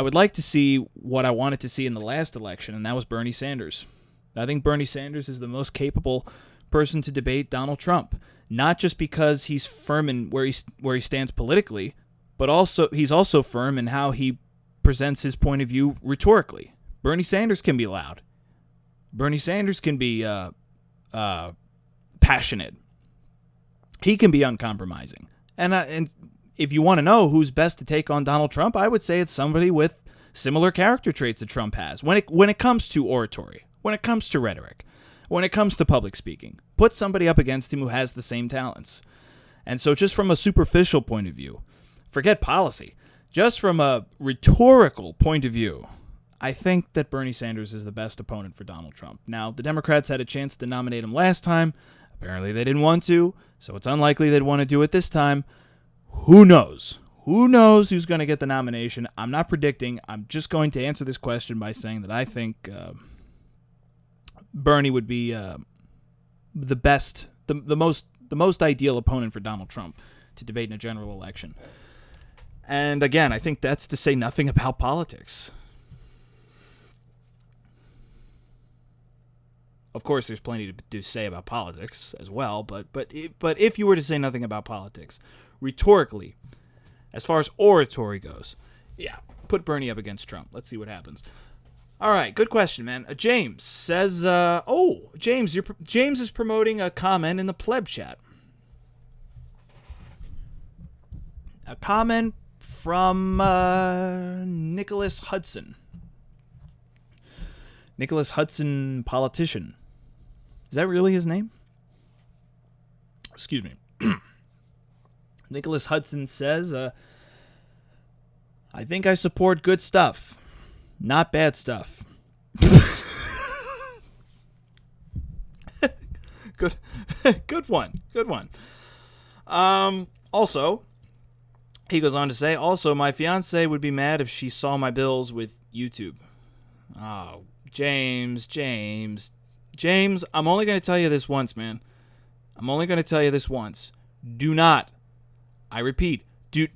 would like to see what I wanted to see in the last election, and that was Bernie Sanders. I think Bernie Sanders is the most capable person to debate Donald Trump, not just because he's firm in where he stands politically, but also he's also firm in how he presents his point of view rhetorically. Bernie Sanders can be loud. Bernie Sanders can be passionate. He can be uncompromising. And if you want to know who's best to take on Donald Trump, I would say it's somebody with similar character traits that Trump has. When it comes to oratory, when it comes to rhetoric, when it comes to public speaking, put somebody up against him who has the same talents. And so just from a superficial point of view, forget policy. Just from a rhetorical point of view, I think that Bernie Sanders is the best opponent for Donald Trump. Now, the Democrats had a chance to nominate him last time. Apparently they didn't want to, so it's unlikely they'd want to do it this time. Who knows? Who knows who's going to get the nomination? I'm not predicting. I'm just going to answer this question by saying that I think Bernie would be the best, the most ideal opponent for Donald Trump to debate in a general election. And again, I think that's to say nothing about politics. Of course, there's plenty to say about politics as well, but if you were to say nothing about politics, rhetorically, as far as oratory goes, yeah, put Bernie up against Trump. Let's see what happens. All right, good question, man. James says, James is promoting a comment in the pleb chat. A comment from Nicholas Hudson. Nicholas Hudson, politician. Is that really his name? Excuse me. Nicholas Hudson says, I think I support good stuff, not bad stuff. Good one. Also, he goes on to say, also, my fiance would be mad if she saw my bills with YouTube. Oh, James, I'm only going to tell you this once, man. I'm only going to tell you this once. Do not, I repeat,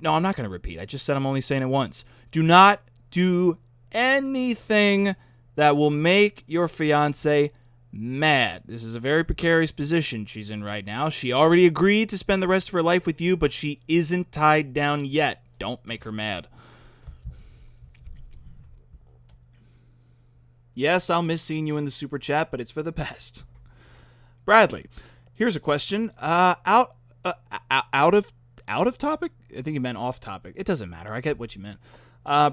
no, I'm not going to repeat. I just said I'm only saying it once. Do not do anything that will make your fiance mad. This is a very precarious position she's in right now. She already agreed to spend the rest of her life with you, but she isn't tied down yet. Don't make her mad. Yes, I'll miss seeing you in the super chat, but it's for the best. Bradley, here's a question. Out of topic? I think you meant off topic. It doesn't matter. I get what you meant.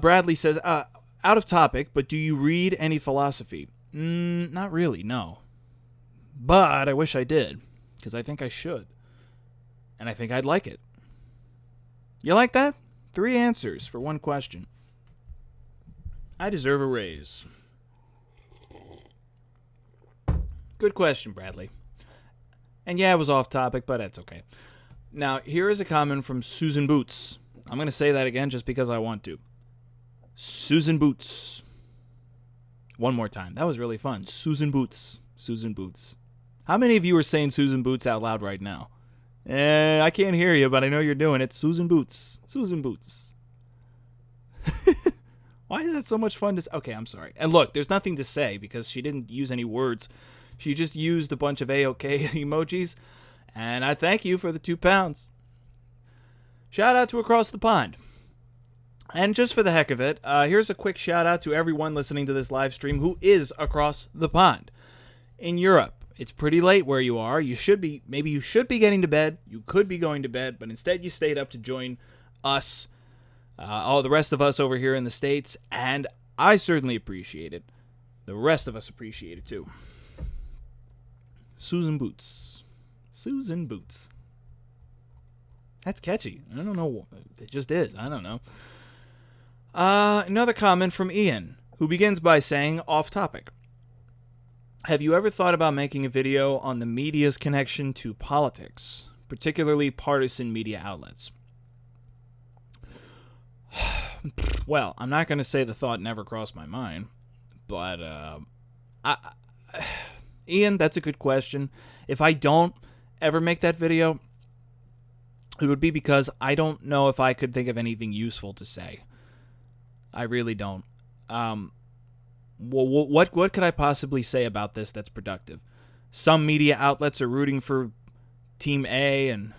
Bradley says, out of topic, but do you read any philosophy? Not really, no. But I wish I did, because I think I should. And I think I'd like it. You like that? 3 answers for 1 question. I deserve a raise. Good question, Bradley. And yeah, it was off topic, but that's okay. Now, here is a comment from Susan Boots. I'm going to say that again just because I want to. Susan Boots. One more time. That was really fun. Susan Boots. Susan Boots. How many of you are saying Susan Boots out loud right now? I can't hear you, but I know you're doing it. Susan Boots. Susan Boots. Why is that so much fun to say? Okay, I'm sorry. And look, there's nothing to say because she didn't use any words. She just used a bunch of A-OK emojis. And I thank you for the £2. Shout out to Across the Pond. And just for the heck of it, here's a quick shout out to everyone listening to this live stream who is across the pond. In Europe, it's pretty late where you are. Maybe you should be getting to bed. You could be going to bed, but instead you stayed up to join us, all the rest of us over here in the States, and I certainly appreciate it. The rest of us appreciate it too. Susan Boots. Susan Boots. That's catchy. I don't know. It just is. I don't know. Another comment from Ian, who begins by saying, off topic. Have you ever thought about making a video on the media's connection to politics, particularly partisan media outlets? Well, I'm not going to say the thought never crossed my mind, but Ian, that's a good question. If I don't ever make that video, it would be because I don't know if I could think of anything useful to say. I really don't. What could I possibly say about this that's productive? Some media outlets are rooting for Team A, and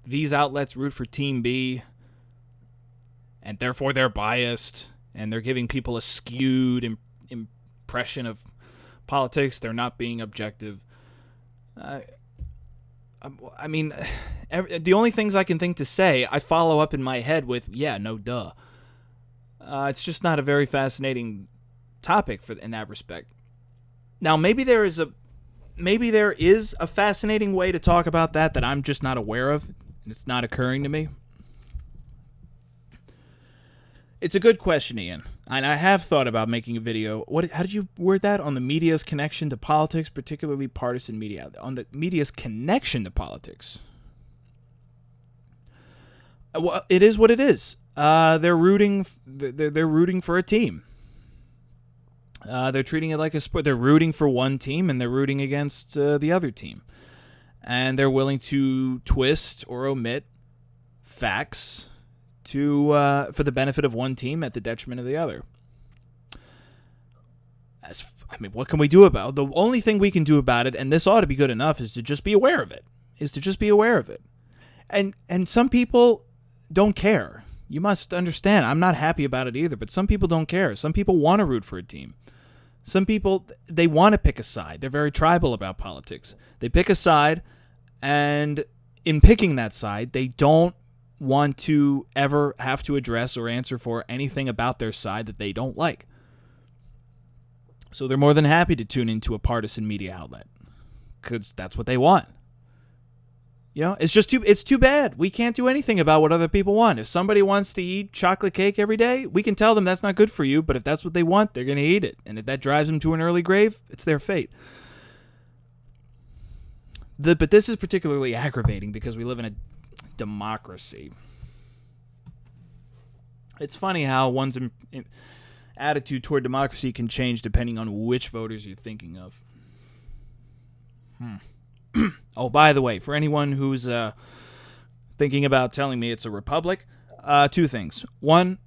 these outlets root for Team B, and therefore they're biased, and they're giving people a skewed impression of politics. They're not being objective. I mean, the only things I can think to say, I follow up in my head with, yeah, no duh. It's just not a very fascinating topic in that respect. Now, maybe there is a fascinating way to talk about that I'm just not aware of. It's not occurring to me. It's a good question, Ian, and I have thought about making a video. How did you word that? On the media's connection to politics, particularly partisan media. On the media's connection to politics. Well, it is what it is. They're rooting. They're rooting for a team. They're treating it like a sport. They're rooting for one team and they're rooting against the other team, and they're willing to twist or omit facts for the benefit of one team at the detriment of the other. What can we do about it? The only thing we can do about it, and this ought to be good enough, is to just be aware of it. And some people don't care. You must understand, I'm not happy about it either, but some people don't care. Some people want to root for a team. Some people, they want to pick a side. They're very tribal about politics. They pick a side, and in picking that side, they don't want to ever have to address or answer for anything about their side that they don't like. So they're more than happy to tune into a partisan media outlet because that's what they want. You know, it's too bad. We can't do anything about what other people want. If somebody wants to eat chocolate cake every day, we can tell them that's not good for you, but if that's what they want, they're going to eat it. And if that drives them to an early grave, it's their fate. But this is particularly aggravating because we live in a democracy. It's funny how one's attitude toward democracy can change depending on which voters you're thinking of. Oh, by the way, for anyone who's thinking about telling me it's a republic, 2 things. One,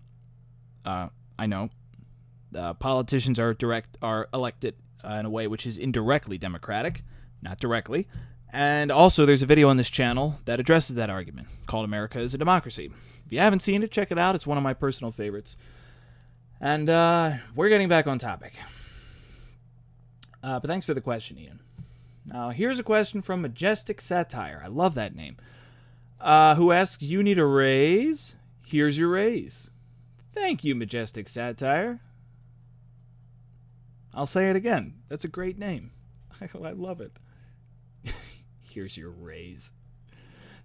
I know politicians are elected in a way which is indirectly democratic, not directly. And also, there's a video on this channel that addresses that argument called America is a Democracy. If you haven't seen it, check it out. It's one of my personal favorites. And we're getting back on topic. But thanks for the question, Ian. Now, here's a question from Majestic Satire. I love that name. Who asks, you need a raise? Here's your raise. Thank you, Majestic Satire. I'll say it again. That's a great name. I love it. Here's your raise.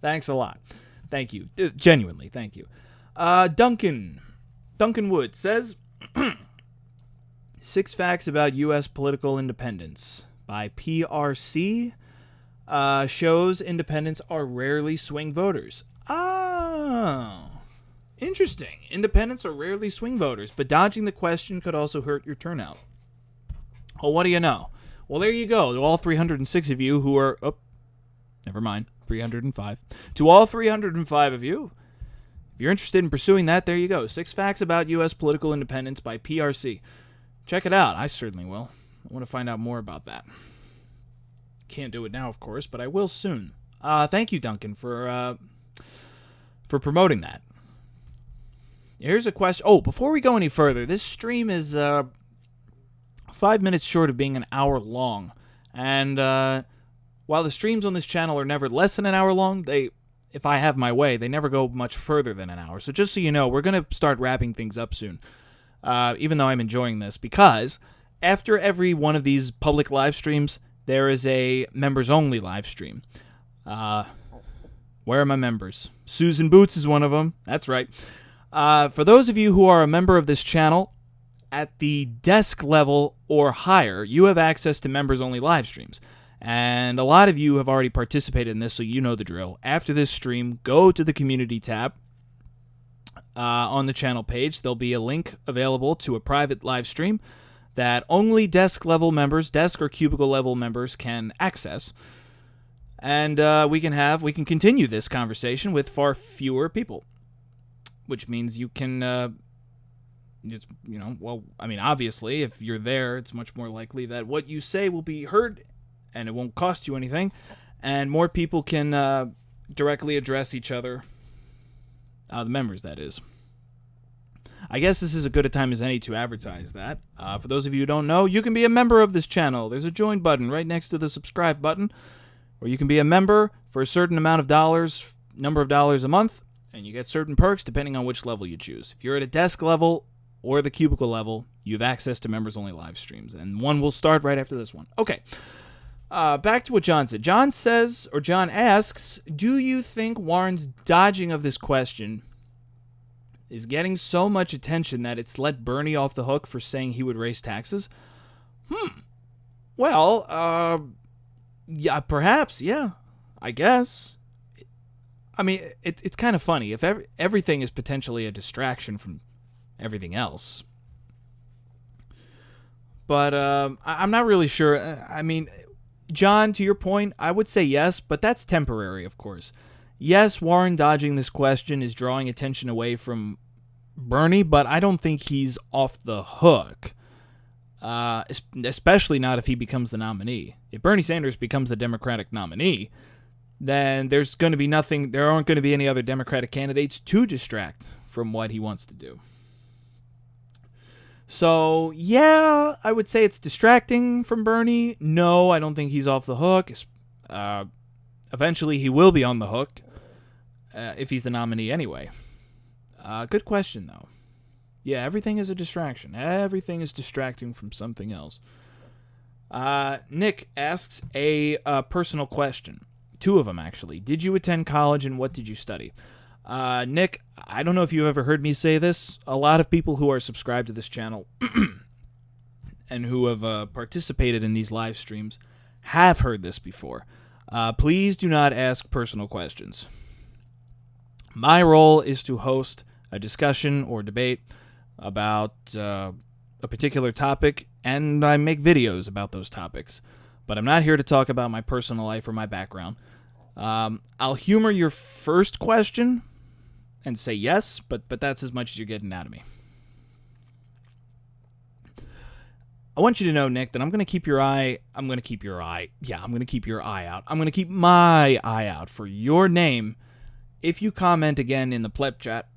Thanks a lot. Thank you. Genuinely, thank you. Duncan Wood says, 6 facts about U.S. political independence by PRC shows independents are rarely swing voters. Oh, interesting. Independents are rarely swing voters, but dodging the question could also hurt your turnout. Well, what do you know? Well, there you go. To all 306 of you who are... Oh, never mind. 305. To all 305 of you, if you're interested in pursuing that, there you go. 6 facts about U.S. political independence by PRC. Check it out. I certainly will. I want to find out more about that. Can't do it now, of course, but I will soon. Thank you, Duncan, for promoting that. Here's a question. Oh, before we go any further, this stream is 5 minutes short of being an hour long. And while the streams on this channel are never less than an hour long, if I have my way, they never go much further than an hour. So just so you know, we're going to start wrapping things up soon. Even though I'm enjoying this, because after every one of these public live streams, there is a members-only live stream. Where are my members? Susan Boots is one of them. That's right. For those of you who are a member of this channel, at the desk level or higher, you have access to members-only live streams. And a lot of you have already participated in this, so you know the drill. After this stream, go to the community tab. On the channel page, there'll be a link available to a private live stream that only desk or cubicle level members can access. And we can continue this conversation with far fewer people, which means you can, obviously, if you're there, it's much more likely that what you say will be heard and it won't cost you anything, and more people can directly address each other. The members, that is. I guess this is as good a time as any to advertise that. For those of you who don't know, you can be a member of this channel. There's a join button right next to the subscribe button, or you can be a member for a certain number of dollars a month, and you get certain perks depending on which level you choose. If you're at a desk level or the cubicle level, you have access to members-only live streams, and one will start right after this one. Okay. Back to what John said. John asks, do you think Warren's dodging of this question is getting so much attention that it's let Bernie off the hook for saying he would raise taxes? Well, yeah, perhaps, yeah, I guess. I mean, it's kind of funny. If everything is potentially a distraction from everything else. But I'm not really sure. I mean... John, to your point, I would say yes, but that's temporary, of course. Yes, Warren dodging this question is drawing attention away from Bernie, but I don't think he's off the hook, especially not if he becomes the nominee. If Bernie Sanders becomes the Democratic nominee, then there aren't going to be any other Democratic candidates to distract from what he wants to do. So, yeah, I would say it's distracting from Bernie. No, I don't think he's off the hook. Eventually, he will be on the hook if he's the nominee anyway. Good question, though. Yeah, everything is a distraction. Everything is distracting from something else. Nick asks a personal question. 2 of them, actually. Did you attend college and what did you study? Nick, I don't know if you've ever heard me say this. A lot of people who are subscribed to this channel and who have participated in these live streams have heard this before. Please do not ask personal questions. My role is to host a discussion or debate about a particular topic, and I make videos about those topics. But I'm not here to talk about my personal life or my background. I'll humor your first question and say yes, but that's as much as you're getting out of me. I want you to know, Nick, that I'm going to keep your eye out. I'm going to keep my eye out for your name if you comment again in the pleb chat.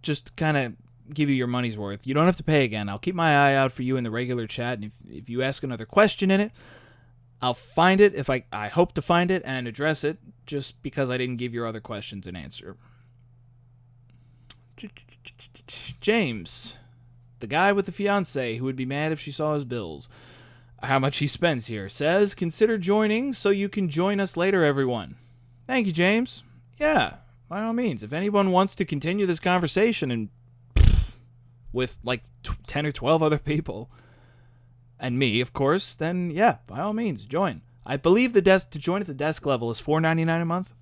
Just kind of give you your money's worth. You don't have to pay again. I'll keep my eye out for you in the regular chat, and if you ask another question in it, I'll find it, if I hope to find it, and address it, just because I didn't give your other questions an answer. James, the guy with the fiancé who would be mad if she saw his bills, how much he spends here, says, consider joining so you can join us later, everyone. Thank you, James. Yeah, by all means, if anyone wants to continue this conversation and with like 10 or 12 other people and me, of course, then yeah, by all means, join. I believe to join at the desk level is $4.99 a month.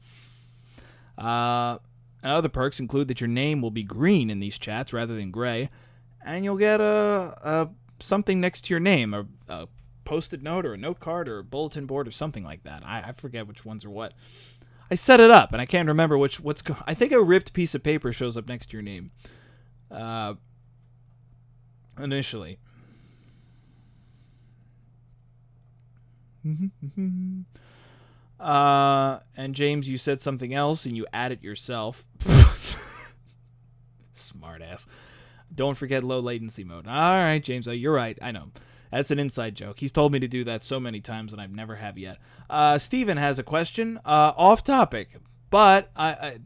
And other perks include that your name will be green in these chats rather than gray, and you'll get a something next to your name, a post-it note or a note card or a bulletin board or something like that. I forget which ones are what. I set it up, and I can't remember I think a ripped piece of paper shows up next to your name. Initially. And James, you said something else, and you added yourself. Smart ass. Don't forget low latency mode. All right, James, you're right. I know. That's an inside joke. He's told me to do that so many times, and I've never have yet. Steven has a question. Off topic. But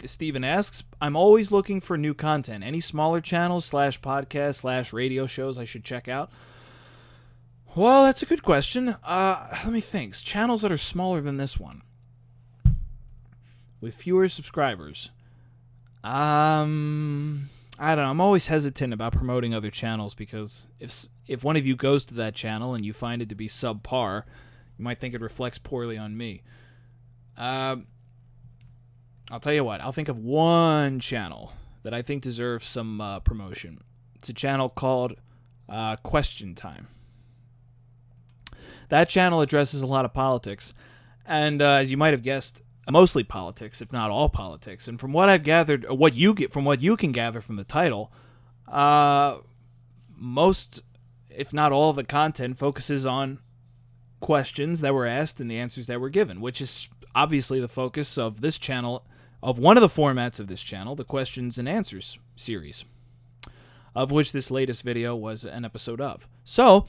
Steven asks, I'm always looking for new content. Any smaller channels / podcasts / radio shows I should check out? Well, that's a good question. Let me think. Channels that are smaller than this one, with fewer subscribers. I don't know. I'm always hesitant about promoting other channels because if one of you goes to that channel and you find it to be subpar, you might think it reflects poorly on me. I'll tell you what. I'll think of one channel that I think deserves some promotion. It's a channel called Question Time. That channel addresses a lot of politics, and as you might have guessed, mostly politics, if not all politics. And from what I've gathered, or what you can gather from the title, most, if not all, of the content focuses on questions that were asked and the answers that were given, which is obviously the focus of this channel, of one of the formats of this channel, the Questions and Answers series, of which this latest video was an episode of. So,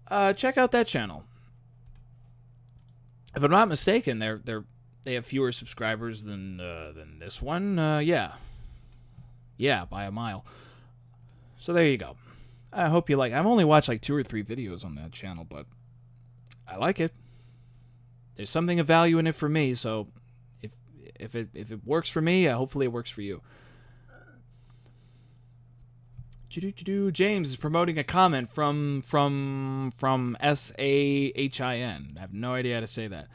check out that channel. If I'm not mistaken, they have fewer subscribers than this one. Yeah, by a mile. So there you go. I hope you like. I've only watched like 2 or 3 videos on that channel, but I like it. There's something of value in it for me. So if it works for me, hopefully it works for you. James is promoting a comment from Sahin. I have no idea how to say that.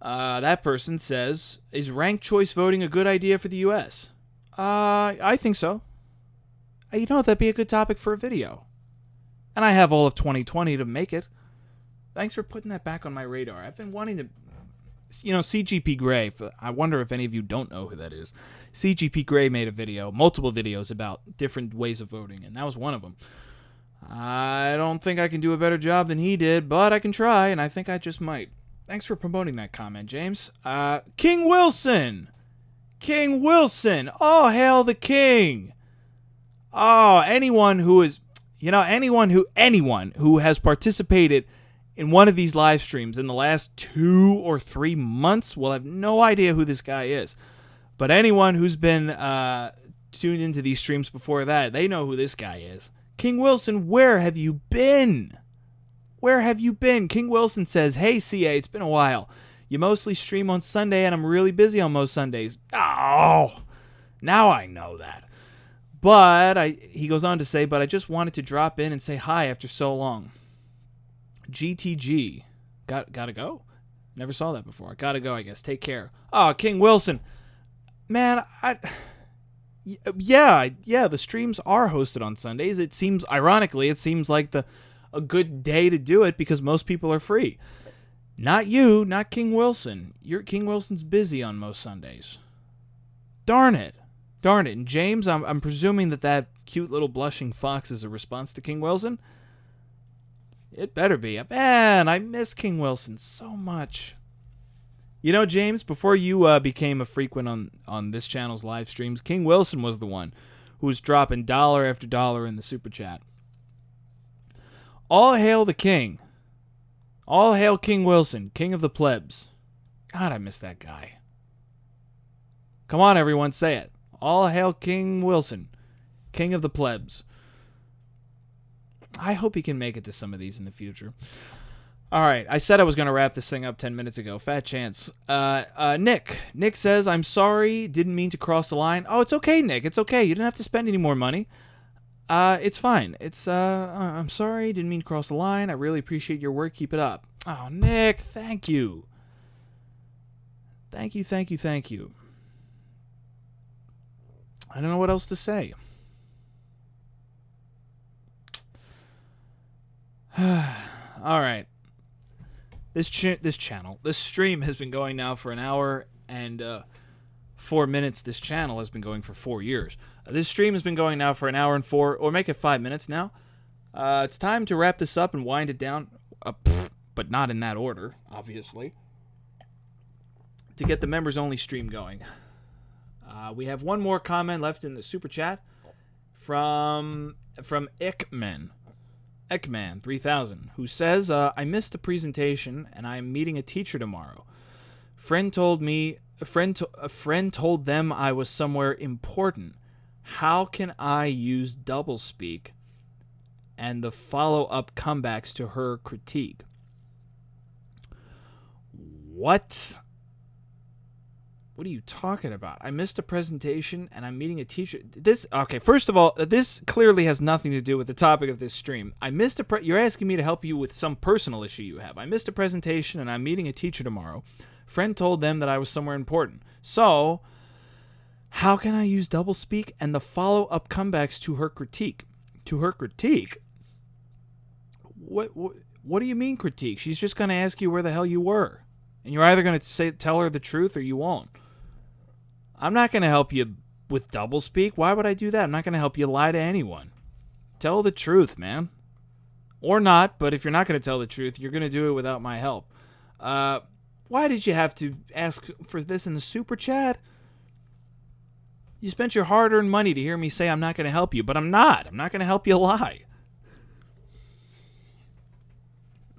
That person says, is ranked choice voting a good idea for the U.S.? I think so. That'd be a good topic for a video. And I have all of 2020 to make it. Thanks for putting that back on my radar. I've been wanting to... CGP Grey, I wonder if any of you don't know who that is. CGP Grey made a video, multiple videos about different ways of voting, and that was one of them. I don't think I can do a better job than he did, but I can try, and I think I just might. Thanks for promoting that comment, James. King Wilson! King Wilson! Oh, hail the king! Oh, anyone who has participated in one of these live streams in the last 2 or 3 months will have no idea who this guy is. But anyone who's been tuned into these streams before that, they know who this guy is. King Wilson, where have you been? Where have you been? King Wilson says, hey, CA, it's been a while. You mostly stream on Sunday, and I'm really busy on most Sundays. Oh, now I know that. But he goes on to say, but I just wanted to drop in and say hi after so long. GTG. Gotta go? Never saw that before. Gotta go, I guess. Take care. Oh, King Wilson. Man, yeah, the streams are hosted on Sundays. It seems like a good day to do it because most people are free. Not you, not King Wilson. King Wilson's busy on most Sundays. Darn it. And James, I'm presuming that cute little blushing fox is a response to King Wilson. It better be. Man, I miss King Wilson so much. James, before you became a frequent on this channel's live streams, King Wilson was the one who was dropping dollar after dollar in the super chat. All hail the king. All hail King Wilson, king of the plebs. God, I miss that guy. Come on, everyone, say it. All hail King Wilson, king of the plebs. I hope he can make it to some of these in the future. All right, I said I was going to wrap this thing up 10 minutes ago. Fat chance. Nick says, I'm sorry, didn't mean to cross the line. Oh, it's okay, Nick. It's okay. You didn't have to spend any more money. It's fine. I'm sorry, didn't mean to cross the line. I really appreciate your work. Keep it up. Oh, Nick, thank you. Thank you. I don't know what else to say. All right. This stream has been going now for an hour and 4 minutes. This channel has been going for 4 years. This stream has been going now for an hour and 4, or make it 5 minutes now. It's time to wrap this up and wind it down, but not in that order, obviously, to get the members-only stream going. We have one more comment left in the super chat from Ickman 3000, who says, I missed the presentation and I'm meeting a teacher tomorrow. A friend told them I was somewhere important. How can I use doublespeak and the follow-up comebacks to her critique? What? What are you talking about? I missed a presentation and I'm meeting a teacher. Okay, first of all, this clearly has nothing to do with the topic of this stream. You're asking me to help you with some personal issue you have. I missed a presentation and I'm meeting a teacher tomorrow. Friend told them that I was somewhere important. So, how can I use doublespeak and the follow-up comebacks to her critique? To her critique? What do you mean critique? She's just going to ask you where the hell you were. And you're either going to tell her the truth or you won't. I'm not going to help you with doublespeak. Why would I do that? I'm not going to help you lie to anyone. Tell the truth, man. Or not, but if you're not going to tell the truth, you're going to do it without my help. Why did you have to ask for this in the super chat? You spent your hard-earned money to hear me say I'm not going to help you, but I'm not. I'm not going to help you lie.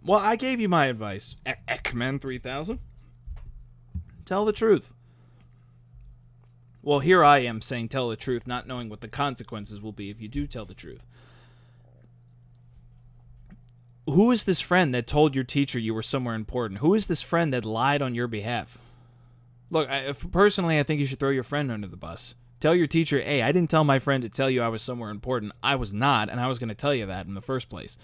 Well, I gave you my advice, Ekman 3000. Tell the truth. Well, here I am saying tell the truth, not knowing what the consequences will be if you do tell the truth. Who is this friend that told your teacher you were somewhere important? Who is this friend that lied on your behalf? Look, personally, I think you should throw your friend under the bus. Tell your teacher, hey, I didn't tell my friend to tell you I was somewhere important. I was not, and I was going to tell you that in the first place.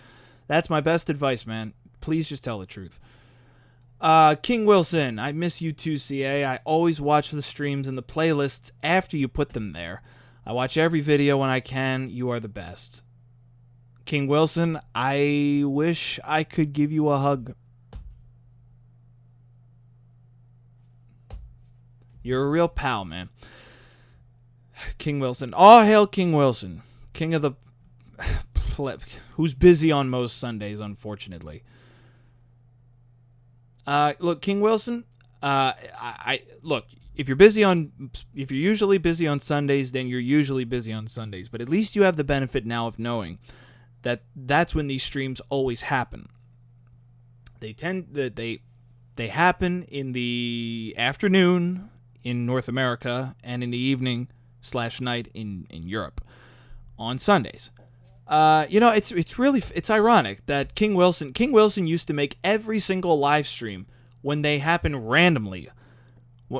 That's my best advice, man. Please just tell the truth. King Wilson, I miss you too, CA. I always watch the streams and the playlists after you put them there. I watch every video when I can. You are the best. King Wilson, I wish I could give you a hug. You're a real pal, man. King Wilson. All hail King Wilson. King of the... who's busy on most Sundays, unfortunately. Look, King Wilson, look, if you're usually busy on Sundays, then you're usually busy on Sundays. But at least you have the benefit now of knowing that that's when these streams always happen. They happen in the afternoon in North America and in the evening / night in Europe on Sundays. It's ironic that King Wilson used to make every single live stream when they happen randomly.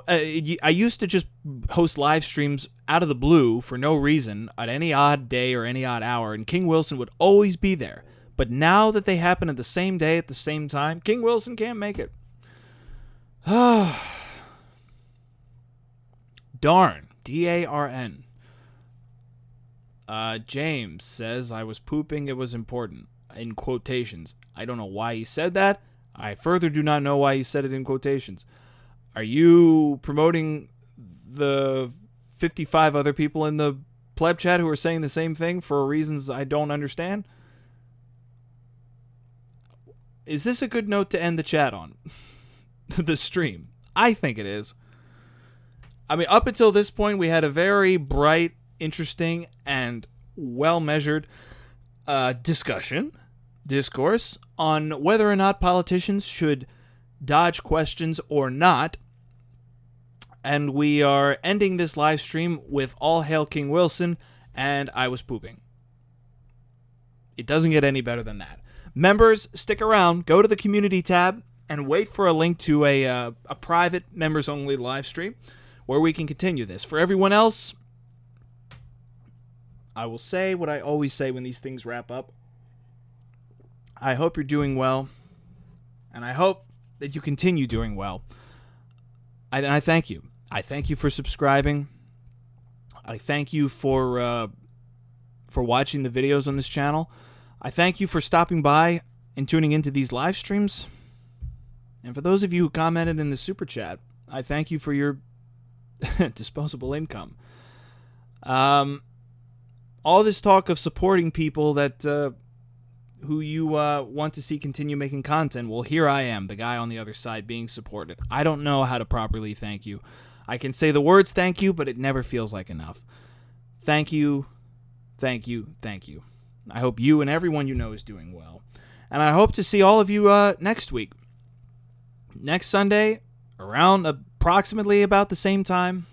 I used to just host live streams out of the blue for no reason at any odd day or any odd hour, and King Wilson would always be there. But now that they happen at the same day at the same time, King Wilson can't make it. Darn. D-A-R-N. James says, I was pooping, it was important. In quotations. I don't know why he said that. I further do not know why he said it in quotations. Are you promoting the 55 other people in the pleb chat who are saying the same thing for reasons I don't understand? Is this a good note to end the chat on? The stream. I think it is. I mean, up until this point, we had a very bright, interesting, and well-measured discourse on whether or not politicians should dodge questions or not. And we are ending this live stream with all hail King Wilson and I was pooping. It doesn't get any better than that. Members, stick around. Go to the community tab and wait for a link to a private members-only live stream where we can continue this. For everyone else, I will say what I always say when these things wrap up. I hope you're doing well, and I hope that you continue doing well. And I thank you. I thank you for subscribing. I thank you for watching the videos on this channel. I thank you for stopping by and tuning into these live streams. And for those of you who commented in the super chat, I thank you for your disposable income. All this talk of supporting people that who you want to see continue making content, well, here I am, the guy on the other side being supported. I don't know how to properly thank you. I can say the words thank you, but it never feels like enough. Thank you, thank you, thank you. I hope you and everyone you know is doing well. And I hope to see all of you next week. Next Sunday, around approximately about the same time,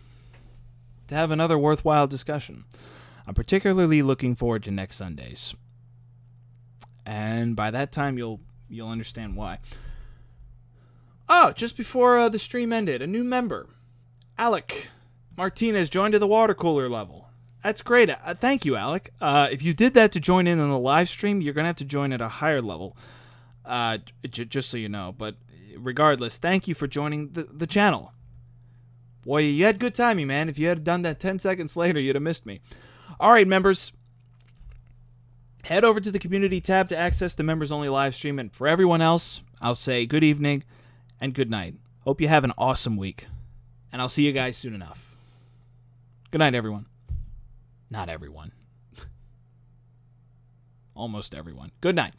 to have another worthwhile discussion. I'm particularly looking forward to next Sundays. And by that time, you'll understand why. Oh, just before the stream ended, a new member, Alec Martinez, joined to the water cooler level. That's great. Thank you, Alec. If you did that to join in on the live stream, you're going to have to join at a higher level, just so you know. But regardless, thank you for joining the channel. Boy, you had good timing, man. If you had done that 10 seconds later, you'd have missed me. All right, members. Head over to the community tab to access the members-only live stream. And for everyone else, I'll say good evening and good night. Hope you have an awesome week. And I'll see you guys soon enough. Good night, everyone. Not everyone. Almost everyone. Good night.